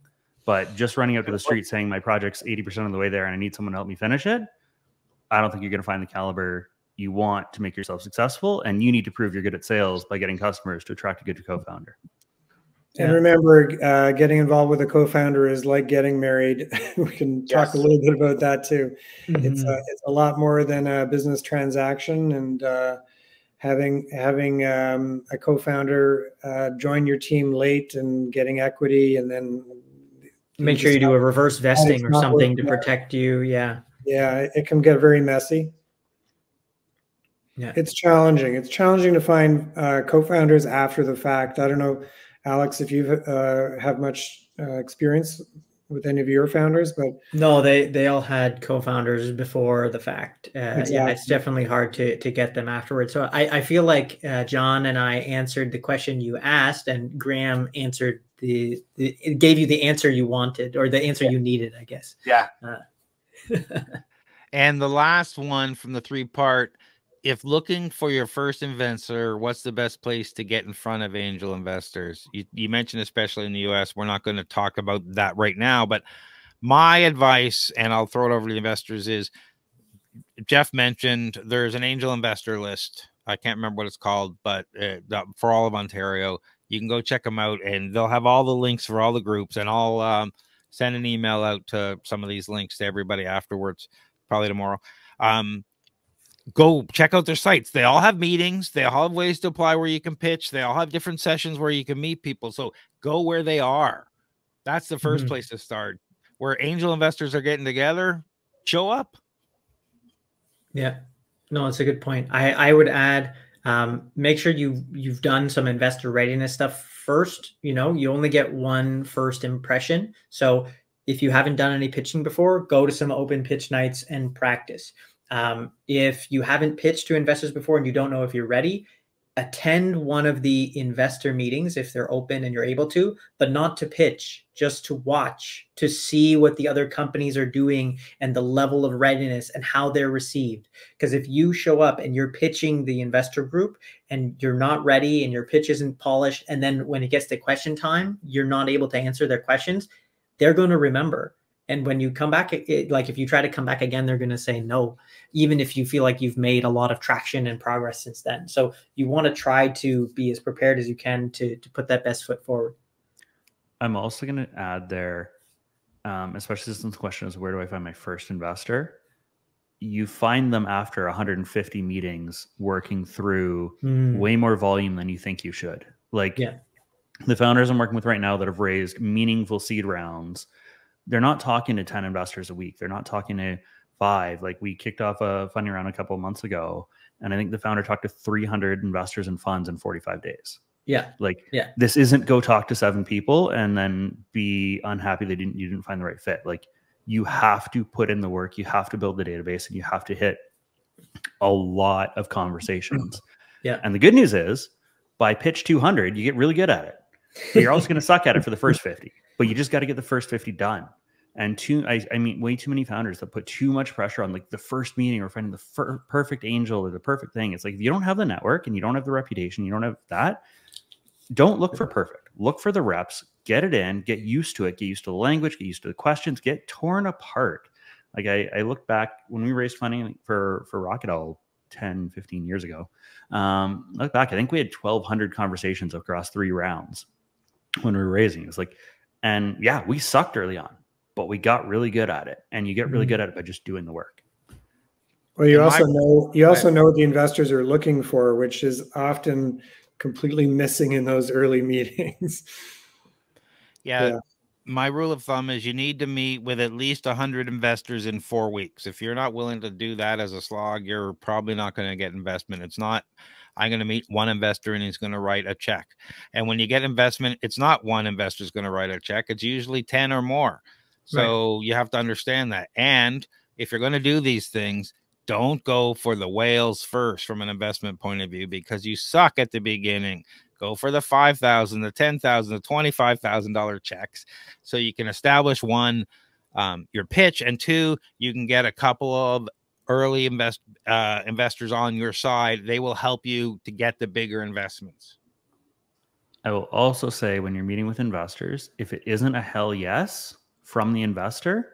S4: But just running out to the street saying my project's 80% of the way there and I need someone to help me finish it, I don't think you're going to find the caliber you want to make yourself successful. And you need to prove you're good at sales by getting customers to attract a good co-founder.
S3: And remember, getting involved with a co-founder is like getting married. We can talk a little bit about that too. It's a lot more than a business transaction, and having a co-founder join your team late and getting equity, and then
S5: make sure you do a reverse vesting or something to protect you. Yeah,
S3: it can get very messy. Yeah, it's challenging. It's challenging to find co-founders after the fact. I don't know, Alex, if you have much experience with any of your founders, but
S5: no, they all had co-founders before the fact.
S3: Exactly.
S5: Yeah, it's definitely hard to get them afterwards. So I feel like John and I answered the question you asked, and Graham answered it gave you the answer you wanted, or the answer you needed, I guess.
S2: Yeah.
S1: And the last one from the 3-part. If looking for your first investor, what's the best place to get in front of angel investors? You mentioned, especially in the US, we're not going to talk about that right now, but my advice, and I'll throw it over to the investors, is Jeff mentioned there's an angel investor list. I can't remember what it's called, but for all of Ontario, you can go check them out, and they'll have all the links for all the groups, and I'll send an email out to some of these links to everybody afterwards, probably tomorrow. Go check out their sites. They all have meetings. They all have ways to apply where you can pitch. They all have different sessions where you can meet people. So go where they are. That's the first place to start. Where angel investors are getting together, show up.
S5: Yeah, no, it's a good point. I would add, make sure you've done some investor readiness stuff first. You only get one first impression. So if you haven't done any pitching before, go to some open pitch nights and practice. If you haven't pitched to investors before and you don't know if you're ready, attend one of the investor meetings if they're open and you're able to, but not to pitch, just to watch, to see what the other companies are doing and the level of readiness and how they're received. Because if you show up and you're pitching the investor group and you're not ready and your pitch isn't polished, and then when it gets to question time, you're not able to answer their questions, they're going to remember. And when you come back, like if you try to come back again, they're going to say no, even if you feel like you've made a lot of traction and progress since then. So you want to try to be as prepared as you can to put that best foot forward.
S4: I'm also going to add there, especially since the question is, where do I find my first investor? you find them after 150 meetings working through
S5: Mm.
S4: way more volume than you think you should. Like
S5: Yeah.
S4: the founders I'm working with right now that have raised meaningful seed rounds, they're not talking to 10 investors a week. They're not talking to 5. Like we kicked off a funding round a couple of months ago, and I think the founder talked to 300 investors and funds in 45 days.
S5: Yeah.
S4: Like
S5: Yeah.
S4: this isn't go talk to 7 people and then be unhappy you didn't find the right fit. Like you have to put in the work, you have to build the database, and you have to hit a lot of conversations.
S5: Yeah.
S4: And the good news is by pitch 200, you get really good at it. But you're also going to suck at it for the first 50, but you just got to get the first 50 done. And I mean, way too many founders that put too much pressure on like the first meeting or finding the perfect angel or the perfect thing. It's like, if you don't have the network and you don't have the reputation, you don't have that, don't look for perfect. Look for the reps, get it in, get used to it, get used to the language, get used to the questions, get torn apart. Like I look back when we raised funding for Rocket All 10, 15 years ago. Look back, I think we had 1,200 conversations across 3 rounds when we were raising. It's like, and yeah, we sucked early on, but we got really good at it. And you get really good at it by just doing the work.
S3: Well, you also know what the investors are looking for, which is often completely missing in those early meetings.
S1: Yeah. My rule of thumb is you need to meet with at least 100 investors in 4 weeks. If you're not willing to do that as a slog, you're probably not going to get investment. It's not, I'm going to meet one investor and he's going to write a check. And when you get investment, it's not one investor is going to write a check. It's usually 10 or more. So you have to understand that. And if you're going to do these things, don't go for the whales first from an investment point of view, because you suck at the beginning. Go for the $5,000, the $10,000, the $25,000 checks, so you can establish one, your pitch, and 2, you can get a couple of early investors on your side. They will help you to get the bigger investments.
S4: I will also say, when you're meeting with investors, if it isn't a hell yes from the investor,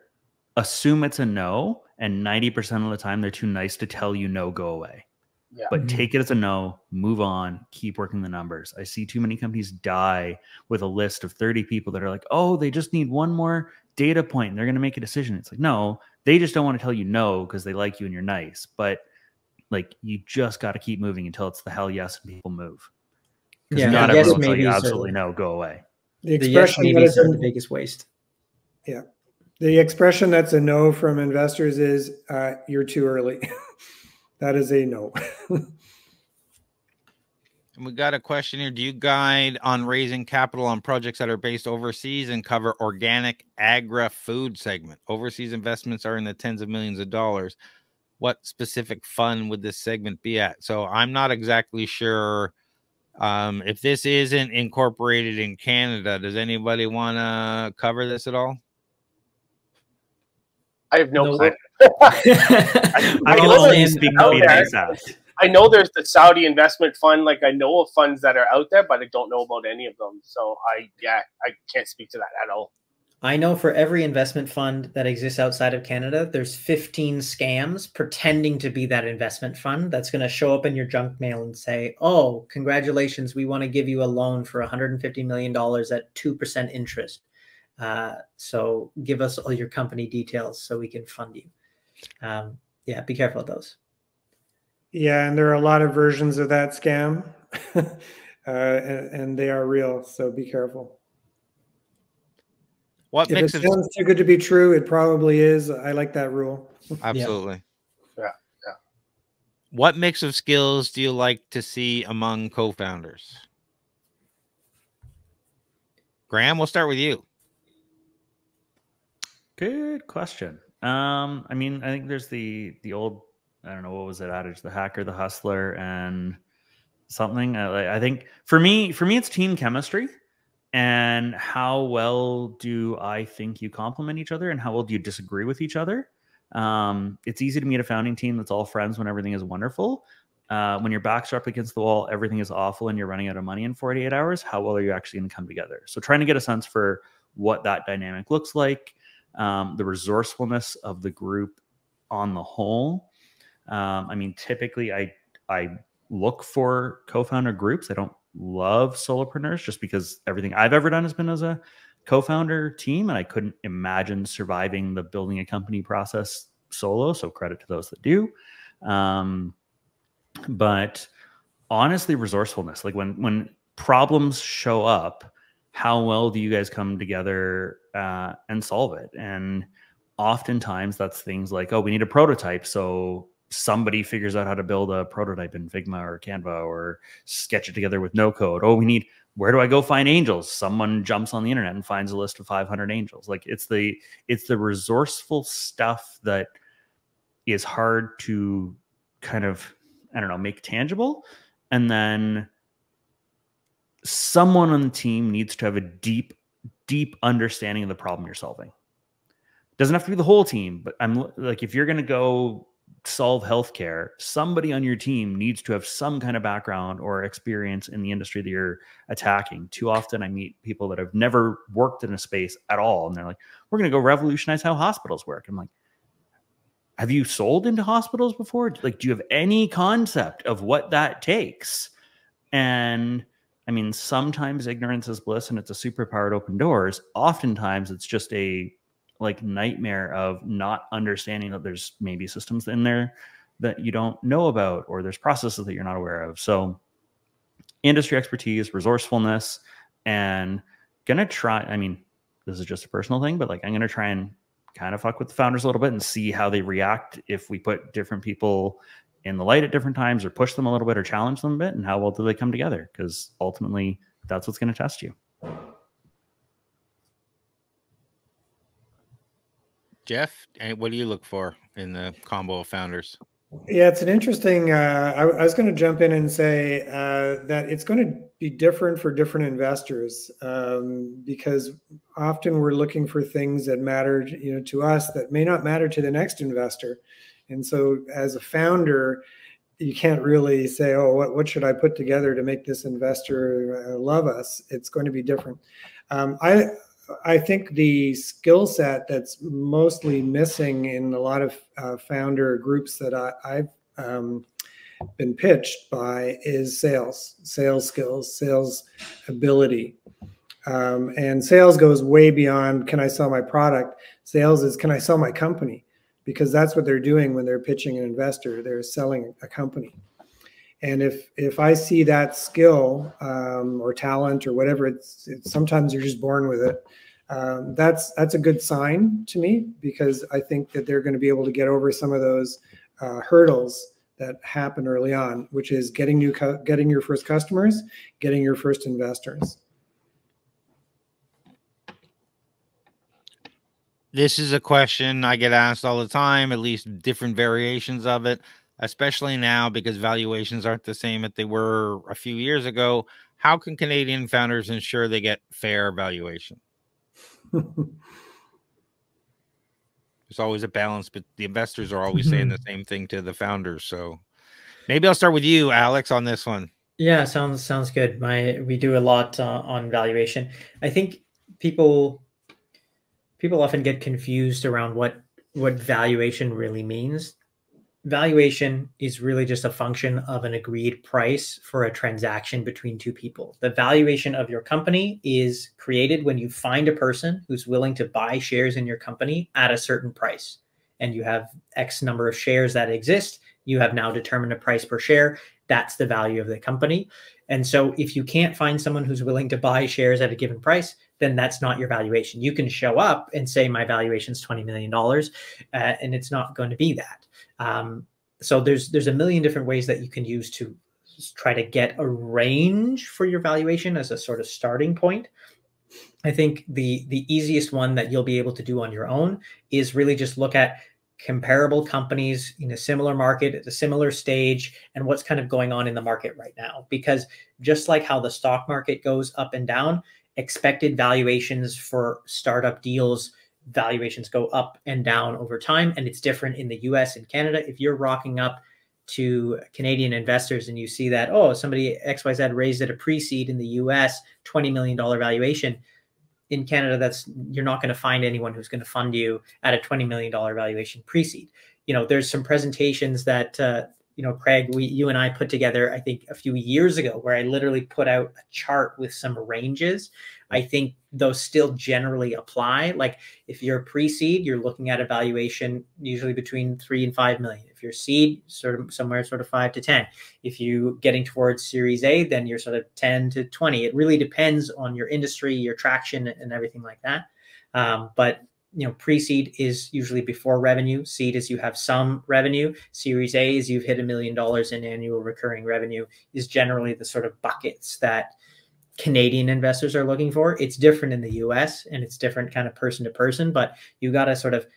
S4: assume it's a no, and 90% of the time they're too nice to tell you no, go away.
S2: Yeah.
S4: But take it as a no, move on, keep working the numbers. I see too many companies die with a list of 30 people that are like, oh, they just need one more data point and they're going to make a decision. It's like, no, they just don't want to tell you no because they like you and you're nice. But like, you just got to keep moving until it's the hell yes and people move. Because not everyone will tell you absolutely no, go away.
S3: The expression
S5: yes maybes are the biggest waste.
S3: Yeah. The expression that's a no from investors is you're too early. That is a no.
S1: And we got a question here. Do you guide on raising capital on projects that are based overseas and cover organic agri-food segment? Overseas investments are in the tens of millions of dollars. What specific fund would this segment be at? So I'm not exactly sure if this isn't incorporated in Canada. Does anybody want to cover this at all?
S2: I have no clue.
S4: I
S2: know there's the Saudi investment fund. Like, I know of funds that are out there, but I don't know about any of them. So I can't speak to that at all.
S5: I know for every investment fund that exists outside of Canada, there's 15 scams pretending to be that investment fund that's going to show up in your junk mail and say, oh, congratulations, we want to give you a loan for $150 million at 2% interest. So give us all your company details so we can fund you. Yeah, be careful of those.
S3: Yeah, and there are a lot of versions of that scam, and they are real, so be careful.
S1: What
S3: if it sounds too good to be true, it probably is. I like that rule.
S1: Absolutely.
S2: Yeah.
S1: What mix of skills do you like to see among co-founders? Graham, we'll start with you.
S4: Good question. I mean, I think there's the old, I don't know, what was it adage, the hacker, the hustler, and something. I think for me, it's team chemistry, and how well do I think you complement each other, and how well do you disagree with each other? It's easy to meet a founding team that's all friends when everything is wonderful. When your backs are up against the wall, everything is awful, and you're running out of money in 48 hours. How well are you actually going to come together? So trying to get a sense for what that dynamic looks like. The resourcefulness of the group on the whole. I mean, typically I look for co-founder groups. I don't love solopreneurs just because everything I've ever done has been as a co-founder team, and I couldn't imagine surviving the building a company process solo. So credit to those that do. But honestly, resourcefulness, like when problems show up, how well do you guys come together and solve it? And oftentimes that's things like, oh, we need a prototype. So somebody figures out how to build a prototype in Figma or Canva or sketch it together with no code. Oh, where do I go find angels? Someone jumps on the internet and finds a list of 500 angels. Like it's the resourceful stuff that is hard to kind of, I don't know, make tangible. And then someone on the team needs to have a deep, deep understanding of the problem you're solving. Doesn't have to be the whole team, but I'm like, if you're going to go solve healthcare, somebody on your team needs to have some kind of background or experience in the industry that you're attacking. Too often I meet people that have never worked in a space at all. And they're like, we're going to go revolutionize how hospitals work. I'm like, have you sold into hospitals before? Like, do you have any concept of what that takes? And I mean, sometimes ignorance is bliss and it's a superpower to open doors. Oftentimes it's just a nightmare of not understanding that there's maybe systems in there that you don't know about, or there's processes that you're not aware of. So industry expertise, resourcefulness, and gonna try, I mean, this is just a personal thing, but like, I'm gonna try and kind of fuck with the founders a little bit and see how they react if we put different people in the light at different times, or push them a little bit, or challenge them a bit, and how well do they come together? Because ultimately that's what's going to test you.
S1: Jeff, what do you look for in the combo of founders?
S3: Yeah, it's an interesting, I was going to jump in and say that it's going to be different for different investors, because often we're looking for things that matter, to us that may not matter to the next investor. And so as a founder, you can't really say, oh, what should I put together to make this investor love us? It's going to be different. I think the skill set that's mostly missing in a lot of founder groups that I've been pitched by is sales skills, sales ability. And sales goes way beyond, can I sell my product? Sales is, can I sell my company? Because that's what they're doing when they're pitching an investor. They're selling a company. And if I see that skill or talent or whatever, it's sometimes you're just born with it. That's a good sign to me, because I think that they're going to be able to get over some of those hurdles that happen early on, which is getting your first customers, getting your first investors.
S1: This is a question I get asked all the time, at least different variations of it, especially now because valuations aren't the same that they were a few years ago. How can Canadian founders ensure they get fair valuation? There's always a balance, but the investors are always saying the same thing to the founders. So maybe I'll start with you, Alex, on this one.
S5: Yeah, sounds good. We do a lot on valuation. I think people often get confused around what valuation really means. Valuation is really just a function of an agreed price for a transaction between two people. The valuation of your company is created when you find a person who's willing to buy shares in your company at a certain price. And you have X number of shares that exist. You have now determined a price per share. That's the value of the company. And so if you can't find someone who's willing to buy shares at a given price, then that's not your valuation. You can show up and say, my valuation is $20 million, and it's not going to be that. So there's a million different ways that you can use to try to get a range for your valuation as a sort of starting point. I think the easiest one that you'll be able to do on your own is really just look at comparable companies in a similar market at a similar stage and what's kind of going on in the market right now. Because just like how the stock market goes up and down, expected valuations for startup deals, valuations go up and down over time. And it's different in the US and Canada. If you're rocking up to Canadian investors and you see that, oh, somebody XYZ raised at a pre-seed in the US, $20 million valuation. In Canada, you're not going to find anyone who's going to fund you at a $20 million valuation pre-seed. There's some presentations that, Craig, you and I put together, I think a few years ago, where I literally put out a chart with some ranges I think those still generally apply. Like if you're pre-seed, you're looking at a valuation usually between 3 and 5 million. If you're seed, sort of somewhere sort of 5 to 10. If you getting towards Series A, then you're sort of 10 to 20. It really depends on your industry, your traction, and everything like that. But pre-seed is usually before revenue. Seed is you have some revenue. Series A is you've hit $1 million in annual recurring revenue, is generally the sort of buckets that Canadian investors are looking for. It's different in the US and it's different kind of person to person, but you got to sort of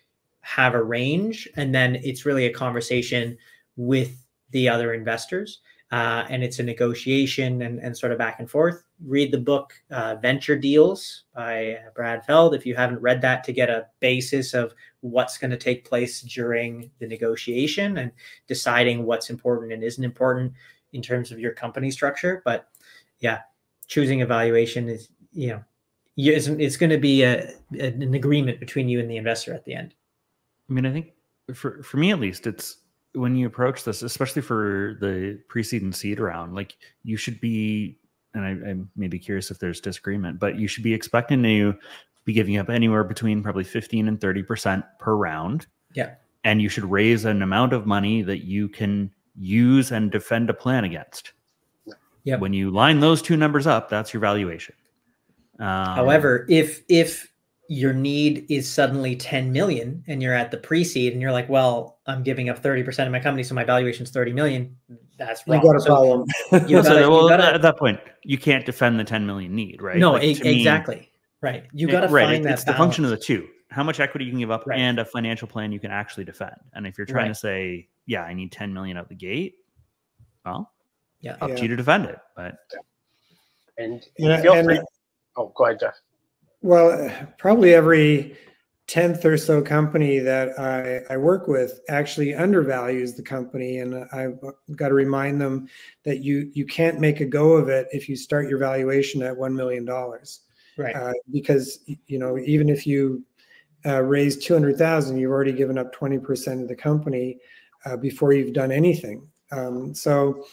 S5: have a range. And then it's really a conversation with the other investors. And it's a negotiation and sort of back and forth. Read the book Venture Deals by Brad Feld if you haven't read that, to get a basis of what's going to take place during the negotiation and deciding what's important and isn't important in terms of your company structure. But yeah, choosing a valuation is, it's going to be an agreement between you and the investor at the end.
S4: I mean, I think for me at least, it's when you approach this, especially for the pre-seed and seed round, like you should be, and I may be curious if there's disagreement, but you should be expecting to be giving up anywhere between probably 15 and 30% per round.
S5: Yeah.
S4: And you should raise an amount of money that you can use and defend a plan against.
S5: Yeah.
S4: When you line those two numbers up, that's your valuation.
S5: However, if your need is suddenly 10 million and you're at the pre-seed and you're like, well, I'm giving up 30% of my company, so my valuation is 30 million. That's wrong.
S3: You got a problem.
S4: At that point, you can't defend the 10 million need, right?
S5: No,
S4: like,
S5: exactly. Right. You got to find that
S4: it's
S5: balance.
S4: The function of the two, how much equity you can give up,
S5: right,
S4: and a financial plan you can actually defend. And if you're trying to say, yeah, I need 10 million out the gate, well, up to you to defend it. But
S2: and feel free. Oh, go ahead, Jeff.
S3: Well, probably every 10th or so company that I work with actually undervalues the company. And I've got to remind them that you can't make a go of it if you start your valuation at $1 million.
S5: Right.
S3: Because, even if you raise 200,000, you've already given up 20% of the company before you've done anything. So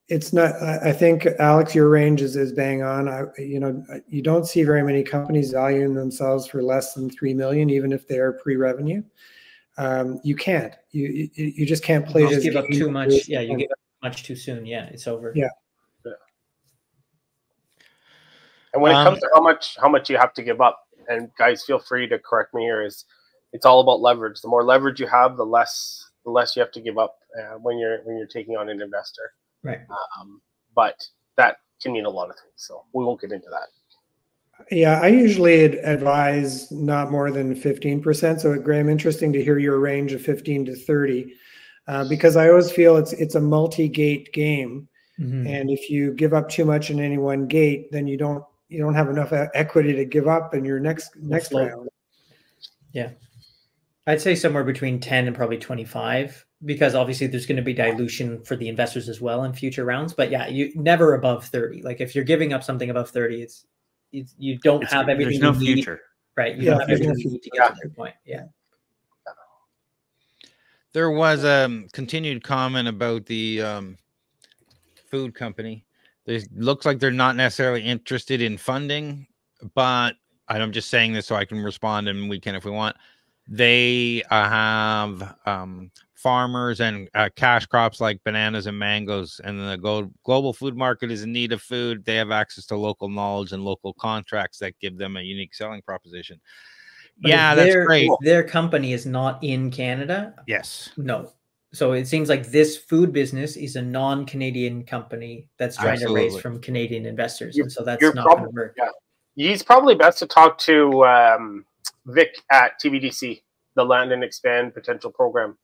S3: it's not, I think, Alex, your range is bang on. You don't see very many companies valuing themselves for less than 3 million, even if they are pre-revenue. You can't. You just can't play.
S5: You give up too much. Yeah, you give up much too soon. Yeah, it's over.
S3: Yeah.
S2: And when it comes to how much you have to give up, and guys, feel free to correct me here, it's all about leverage. The more leverage you have, the less you have to give up when you're taking on an investor.
S5: Right.
S2: But that can mean a lot of things, so we won't get into that.
S3: Yeah, I usually advise not more than 15%. So, Graham, interesting to hear your range of 15 to 30, because I always feel it's a multi-gate game, and if you give up too much in any one gate, then you don't have enough equity to give up in your next round.
S5: Yeah, I'd say somewhere between 10 and probably 25. Because obviously there's going to be dilution for the investors as well in future rounds. But yeah, you never above 30. Like if you're giving up something above 30, you don't have everything.
S4: There's no future.
S5: Right. You don't have everything you need to get to that point. Yeah.
S1: There was a continued comment about the food company. It looks like they're not necessarily interested in funding, but I'm just saying this so I can respond, and we can if we want. They have farmers and cash crops like bananas and mangoes, and the global food market is in need of food. They have access to local knowledge and local contracts that give them a unique selling proposition.
S5: But that's great. Their company is not in Canada.
S1: Yes.
S5: No. So it seems like this food business is a non-Canadian company that's trying to raise from Canadian investors, and so that's not going to work. Yeah.
S2: It's probably best to talk to Vic at TBDC, the Land and Expand Potential Program.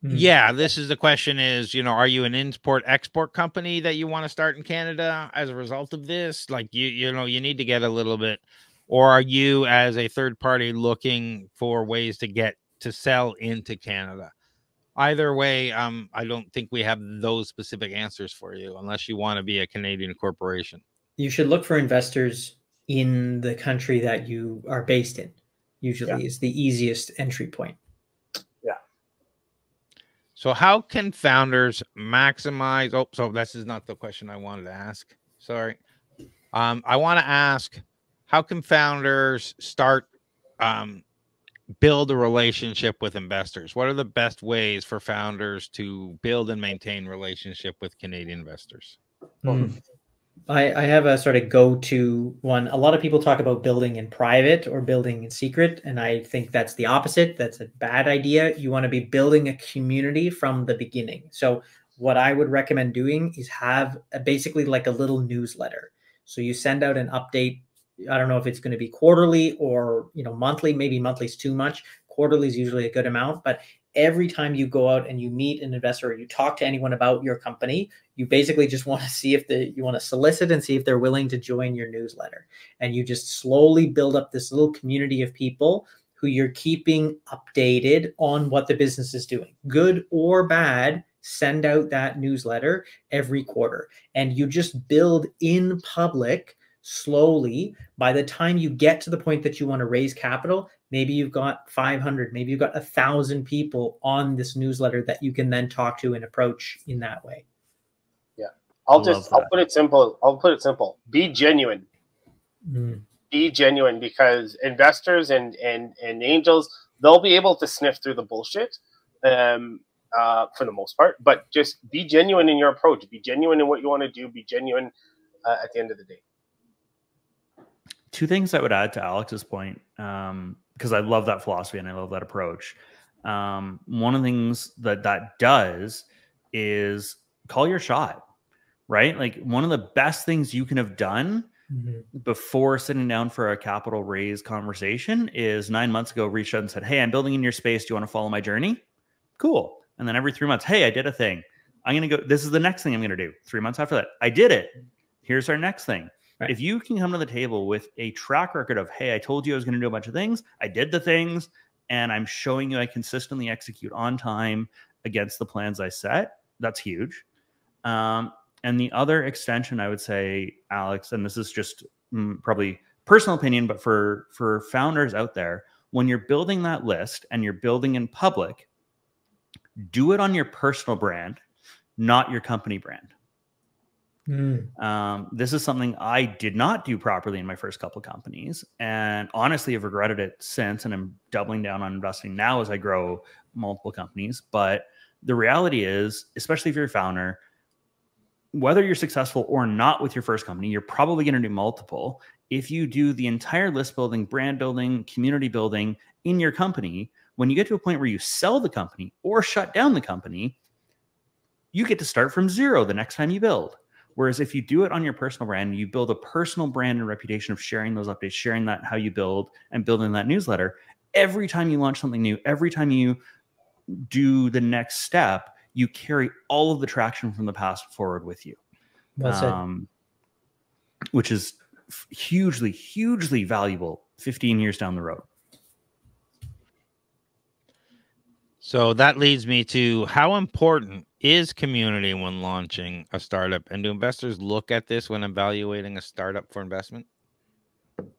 S1: Yeah, this is the question is, are you an import-export company that you want to start in Canada as a result of this? Like, you need to get a little bit, or are you as a third party looking for ways to get to sell into Canada? Either way, I don't think we have those specific answers for you unless you want to be a Canadian corporation.
S5: You should look for investors in the country that you are based in. Usually is the easiest entry point.
S1: So how can founders maximize? Oh, so this is not the question I wanted to ask. Sorry. I want to ask, how can founders start build a relationship with investors? What are the best ways for founders to build and maintain relationship with Canadian investors?
S5: I have a sort of go-to one. A lot of people talk about building in private or building in secret, and I think that's the opposite. That's a bad idea. You want to be building a community from the beginning. So what I would recommend doing is have basically like a little newsletter. So you send out an update. I don't know if it's going to be quarterly or monthly. Maybe monthly is too much. Quarterly is usually a good amount, but every time you go out and you meet an investor or you talk to anyone about your company, you basically just want to see if you want to solicit and see if they're willing to join your newsletter. And you just slowly build up this little community of people who you're keeping updated on what the business is doing, good or bad. Send out that newsletter every quarter, and you just build in public slowly. By the time you get to the point that you want to raise capital, maybe you've got 500, maybe you've got 1,000 people on this newsletter that you can then talk to and approach in that way.
S2: Yeah. I'll put it simple. Be genuine. Be genuine, because investors and angels, they'll be able to sniff through the bullshit for the most part, but just be genuine in your approach. Be genuine in what you want to do. Be genuine at the end of the day.
S4: Two things I would add to Alex's point, because I love that philosophy and I love that approach. One of the things that does is call your shot, right? Like, one of the best things you can have done before sitting down for a capital raise conversation is 9 months ago, reached out and said, hey, I'm building in your space. Do you want to follow my journey? Cool. And then every 3 months, hey, I did a thing. I'm going to go, this is the next thing I'm going to do. 3 months after that, I did it. Here's our next thing. Right. If you can come to the table with a track record of, hey, I told you I was going to do a bunch of things, I did the things, and I'm showing you I consistently execute on time against the plans I set, that's huge. And the other extension, I would say, Alex, and this is just probably personal opinion, but for founders out there, when you're building that list and you're building in public, do it on your personal brand, not your company brand. This is something I did not do properly in my first couple of companies, and honestly have regretted it since, and I'm doubling down on investing now as I grow multiple companies. But the reality is, especially if you're a founder, whether you're successful or not with your first company, you're probably going to do multiple. If you do the entire list building, brand building, community building in your company, when you get to a point where you sell the company or shut down the company, you get to start from zero the next time you build. Whereas if you do it on your personal brand, you build a personal brand and reputation of sharing those updates, sharing that how you build, and building that newsletter. Every time you launch something new, every time you do the next step, you carry all of the traction from the past forward with you. Which is hugely, hugely valuable 15 years down the road.
S1: So that leads me to, how important is community when launching a startup? And do investors look at this when evaluating a startup for investment?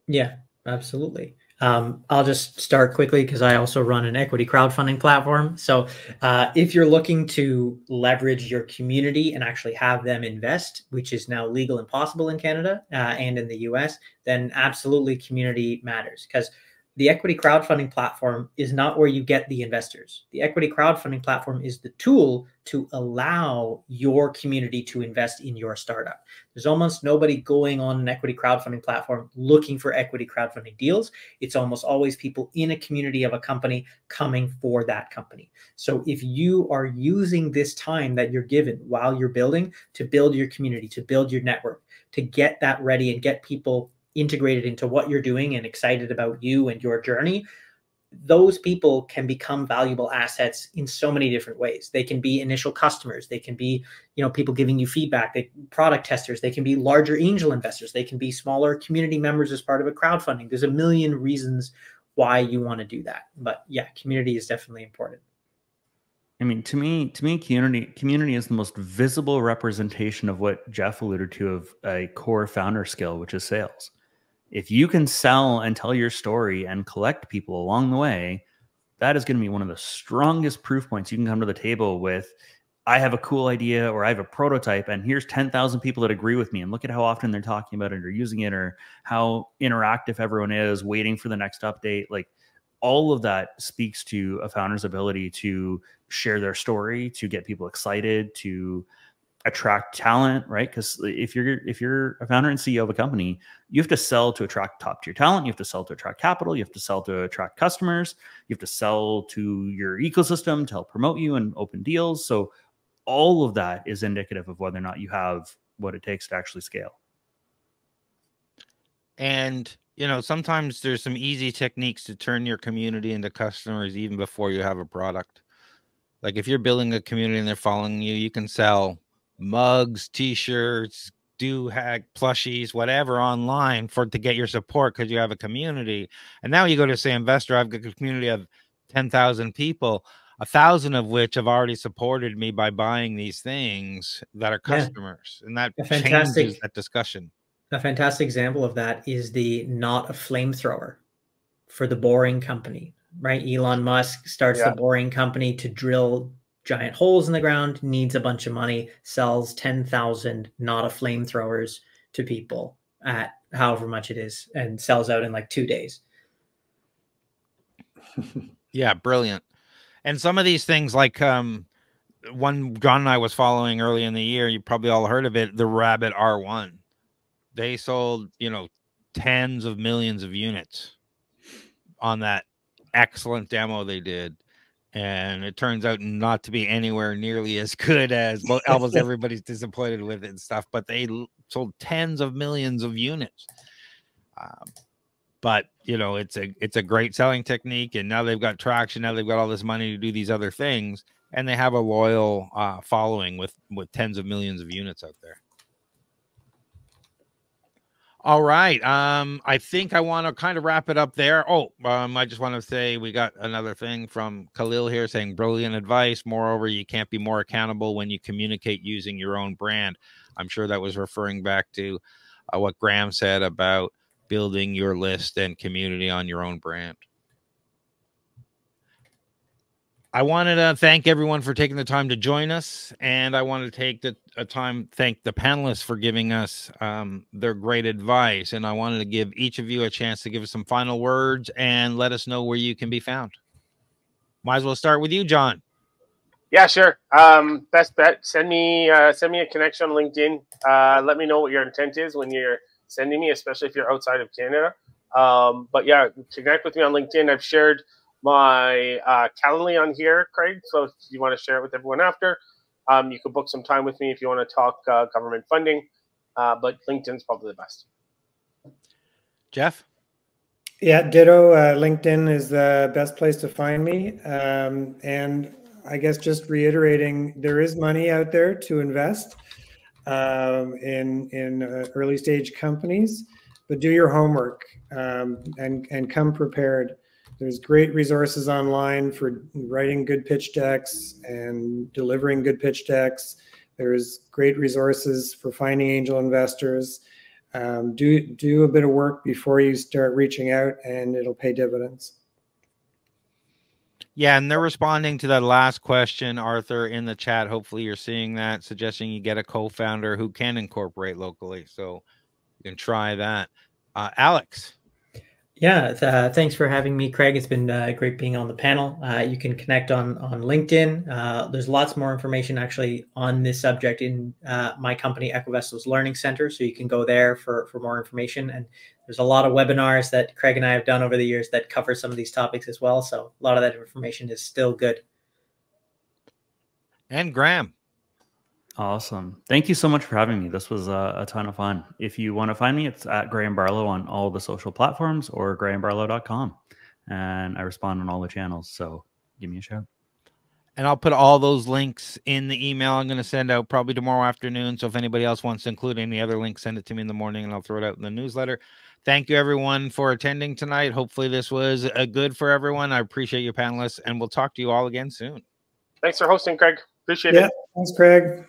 S5: Yeah, absolutely. I'll just start quickly because I also run an equity crowdfunding platform. So if you're looking to leverage your community and actually have them invest, which is now legal and possible in Canada and in the US, then absolutely community matters, because the equity crowdfunding platform is not where you get the investors. The equity crowdfunding platform is the tool to allow your community to invest in your startup. There's almost nobody going on an equity crowdfunding platform looking for equity crowdfunding deals. It's almost always people in a community of a company coming for that company. So if you are using this time that you're given while you're building to build your community, to build your network, to get that ready and get people integrated into what you're doing and excited about you and your journey, those people can become valuable assets in so many different ways. They can be initial customers. They can be, people giving you feedback, product testers. They can be larger angel investors. They can be smaller community members as part of a crowdfunding. There's a million reasons why you want to do that. But yeah, community is definitely important.
S4: I mean, to me, community is the most visible representation of what Jeff alluded to, of a core founder skill, which is sales. If you can sell and tell your story and collect people along the way, that is going to be one of the strongest proof points you can come to the table with I have a cool idea, or I have a prototype, and here's 10,000 people that agree with me, and look at how often they're talking about it or using it, or how interactive everyone is waiting for the next update. Like, all of that speaks to a founder's ability to share their story, to get people excited, to attract talent, right? Because if you're a founder and CEO of a company, you have to sell to attract top tier talent. You have to sell to attract capital. You have to sell to attract customers. You have to sell to your ecosystem to help promote you and open deals. So all of that is indicative of whether or not you have what it takes to actually scale.
S1: And, you know, sometimes there's some easy techniques to turn your community into customers even before you have a product. Like if you're building a community and they're following you, you can sell mugs, t-shirts, do-hag, plushies, whatever online to get your support because you have a community. And now you go to say investor, I've got a community of 10,000 people, 1,000 of which have already supported me by buying these things that are customers. And that changes that discussion.
S5: A fantastic example of that is the not a flamethrower for the Boring Company, right? Elon Musk starts the Boring Company to drill giant holes in the ground, needs a bunch of money, sells 10,000 not a flamethrowers to people at however much it is, and sells out in like 2 days.
S1: Yeah, brilliant. And some of these things, like one John and I was following early in the year, you probably all heard of it, the Rabbit R1. They sold, you know, tens of millions of units on that excellent demo they did. And it turns out not to be anywhere nearly as good as almost everybody's disappointed with it and stuff, but they sold tens of millions of units. But you know, it's a great selling technique, and now they've got traction. Now they've got all this money to do these other things, and they have a loyal following with tens of millions of units out there. All right. I think I want to kind of wrap it up there. Oh, I just want to say we got another thing from Khalil here saying brilliant advice. Moreover, you can't be more accountable when you communicate using your own brand. I'm sure that was referring back to what Graham said about building your list and community on your own brand. I wanted to thank everyone for taking the time to join us, and I want to take thank the panelists for giving us their great advice, and I wanted to give each of you a chance to give us some final words and let us know where you can be found. Might as well start with you, John.
S2: Yeah, sure. Best bet, send me a connection on LinkedIn. Let me know what your intent is when you're sending me, especially if you're outside of Canada. But yeah, connect with me on LinkedIn. I've shared my Calendly on here, Craig. So if you want to share it with everyone after, you can book some time with me if you want to talk government funding. But LinkedIn's probably the best.
S1: Jeff?
S3: Yeah, ditto. LinkedIn is the best place to find me. And I guess just reiterating, there is money out there to invest in early stage companies, but do your homework and come prepared. There's great resources online for writing good pitch decks and delivering good pitch decks. There's great resources for finding angel investors. Do a bit of work before you start reaching out, and it'll pay dividends.
S1: Yeah, and they're responding to that last question, Arthur, in the chat. Hopefully you're seeing that, suggesting you get a co-founder who can incorporate locally. So you can try that. Alex?
S5: Yeah, thanks for having me, Craig. It's been great being on the panel. You can connect on LinkedIn. There's lots more information actually on this subject in my company, Equivesto's Learning Center. So you can go there for more information. And there's a lot of webinars that Craig and I have done over the years that cover some of these topics as well. So a lot of that information is still good.
S1: And Graham?
S4: Awesome. Thank you so much for having me. This was a ton of fun. If you want to find me, it's at Graham Barlow on all the social platforms or grahambarlow.com. And I respond on all the channels. So give me a shout.
S1: And I'll put all those links in the email I'm going to send out probably tomorrow afternoon. So if anybody else wants to include any other links, send it to me in the morning and I'll throw it out in the newsletter. Thank you, everyone, for attending tonight. Hopefully this was good for everyone. I appreciate you, panelists, and we'll talk to you all again soon.
S2: Thanks for hosting, Craig. Appreciate it.
S3: Thanks, Craig.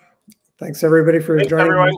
S3: Thanks, everybody, for joining.
S2: Everyone.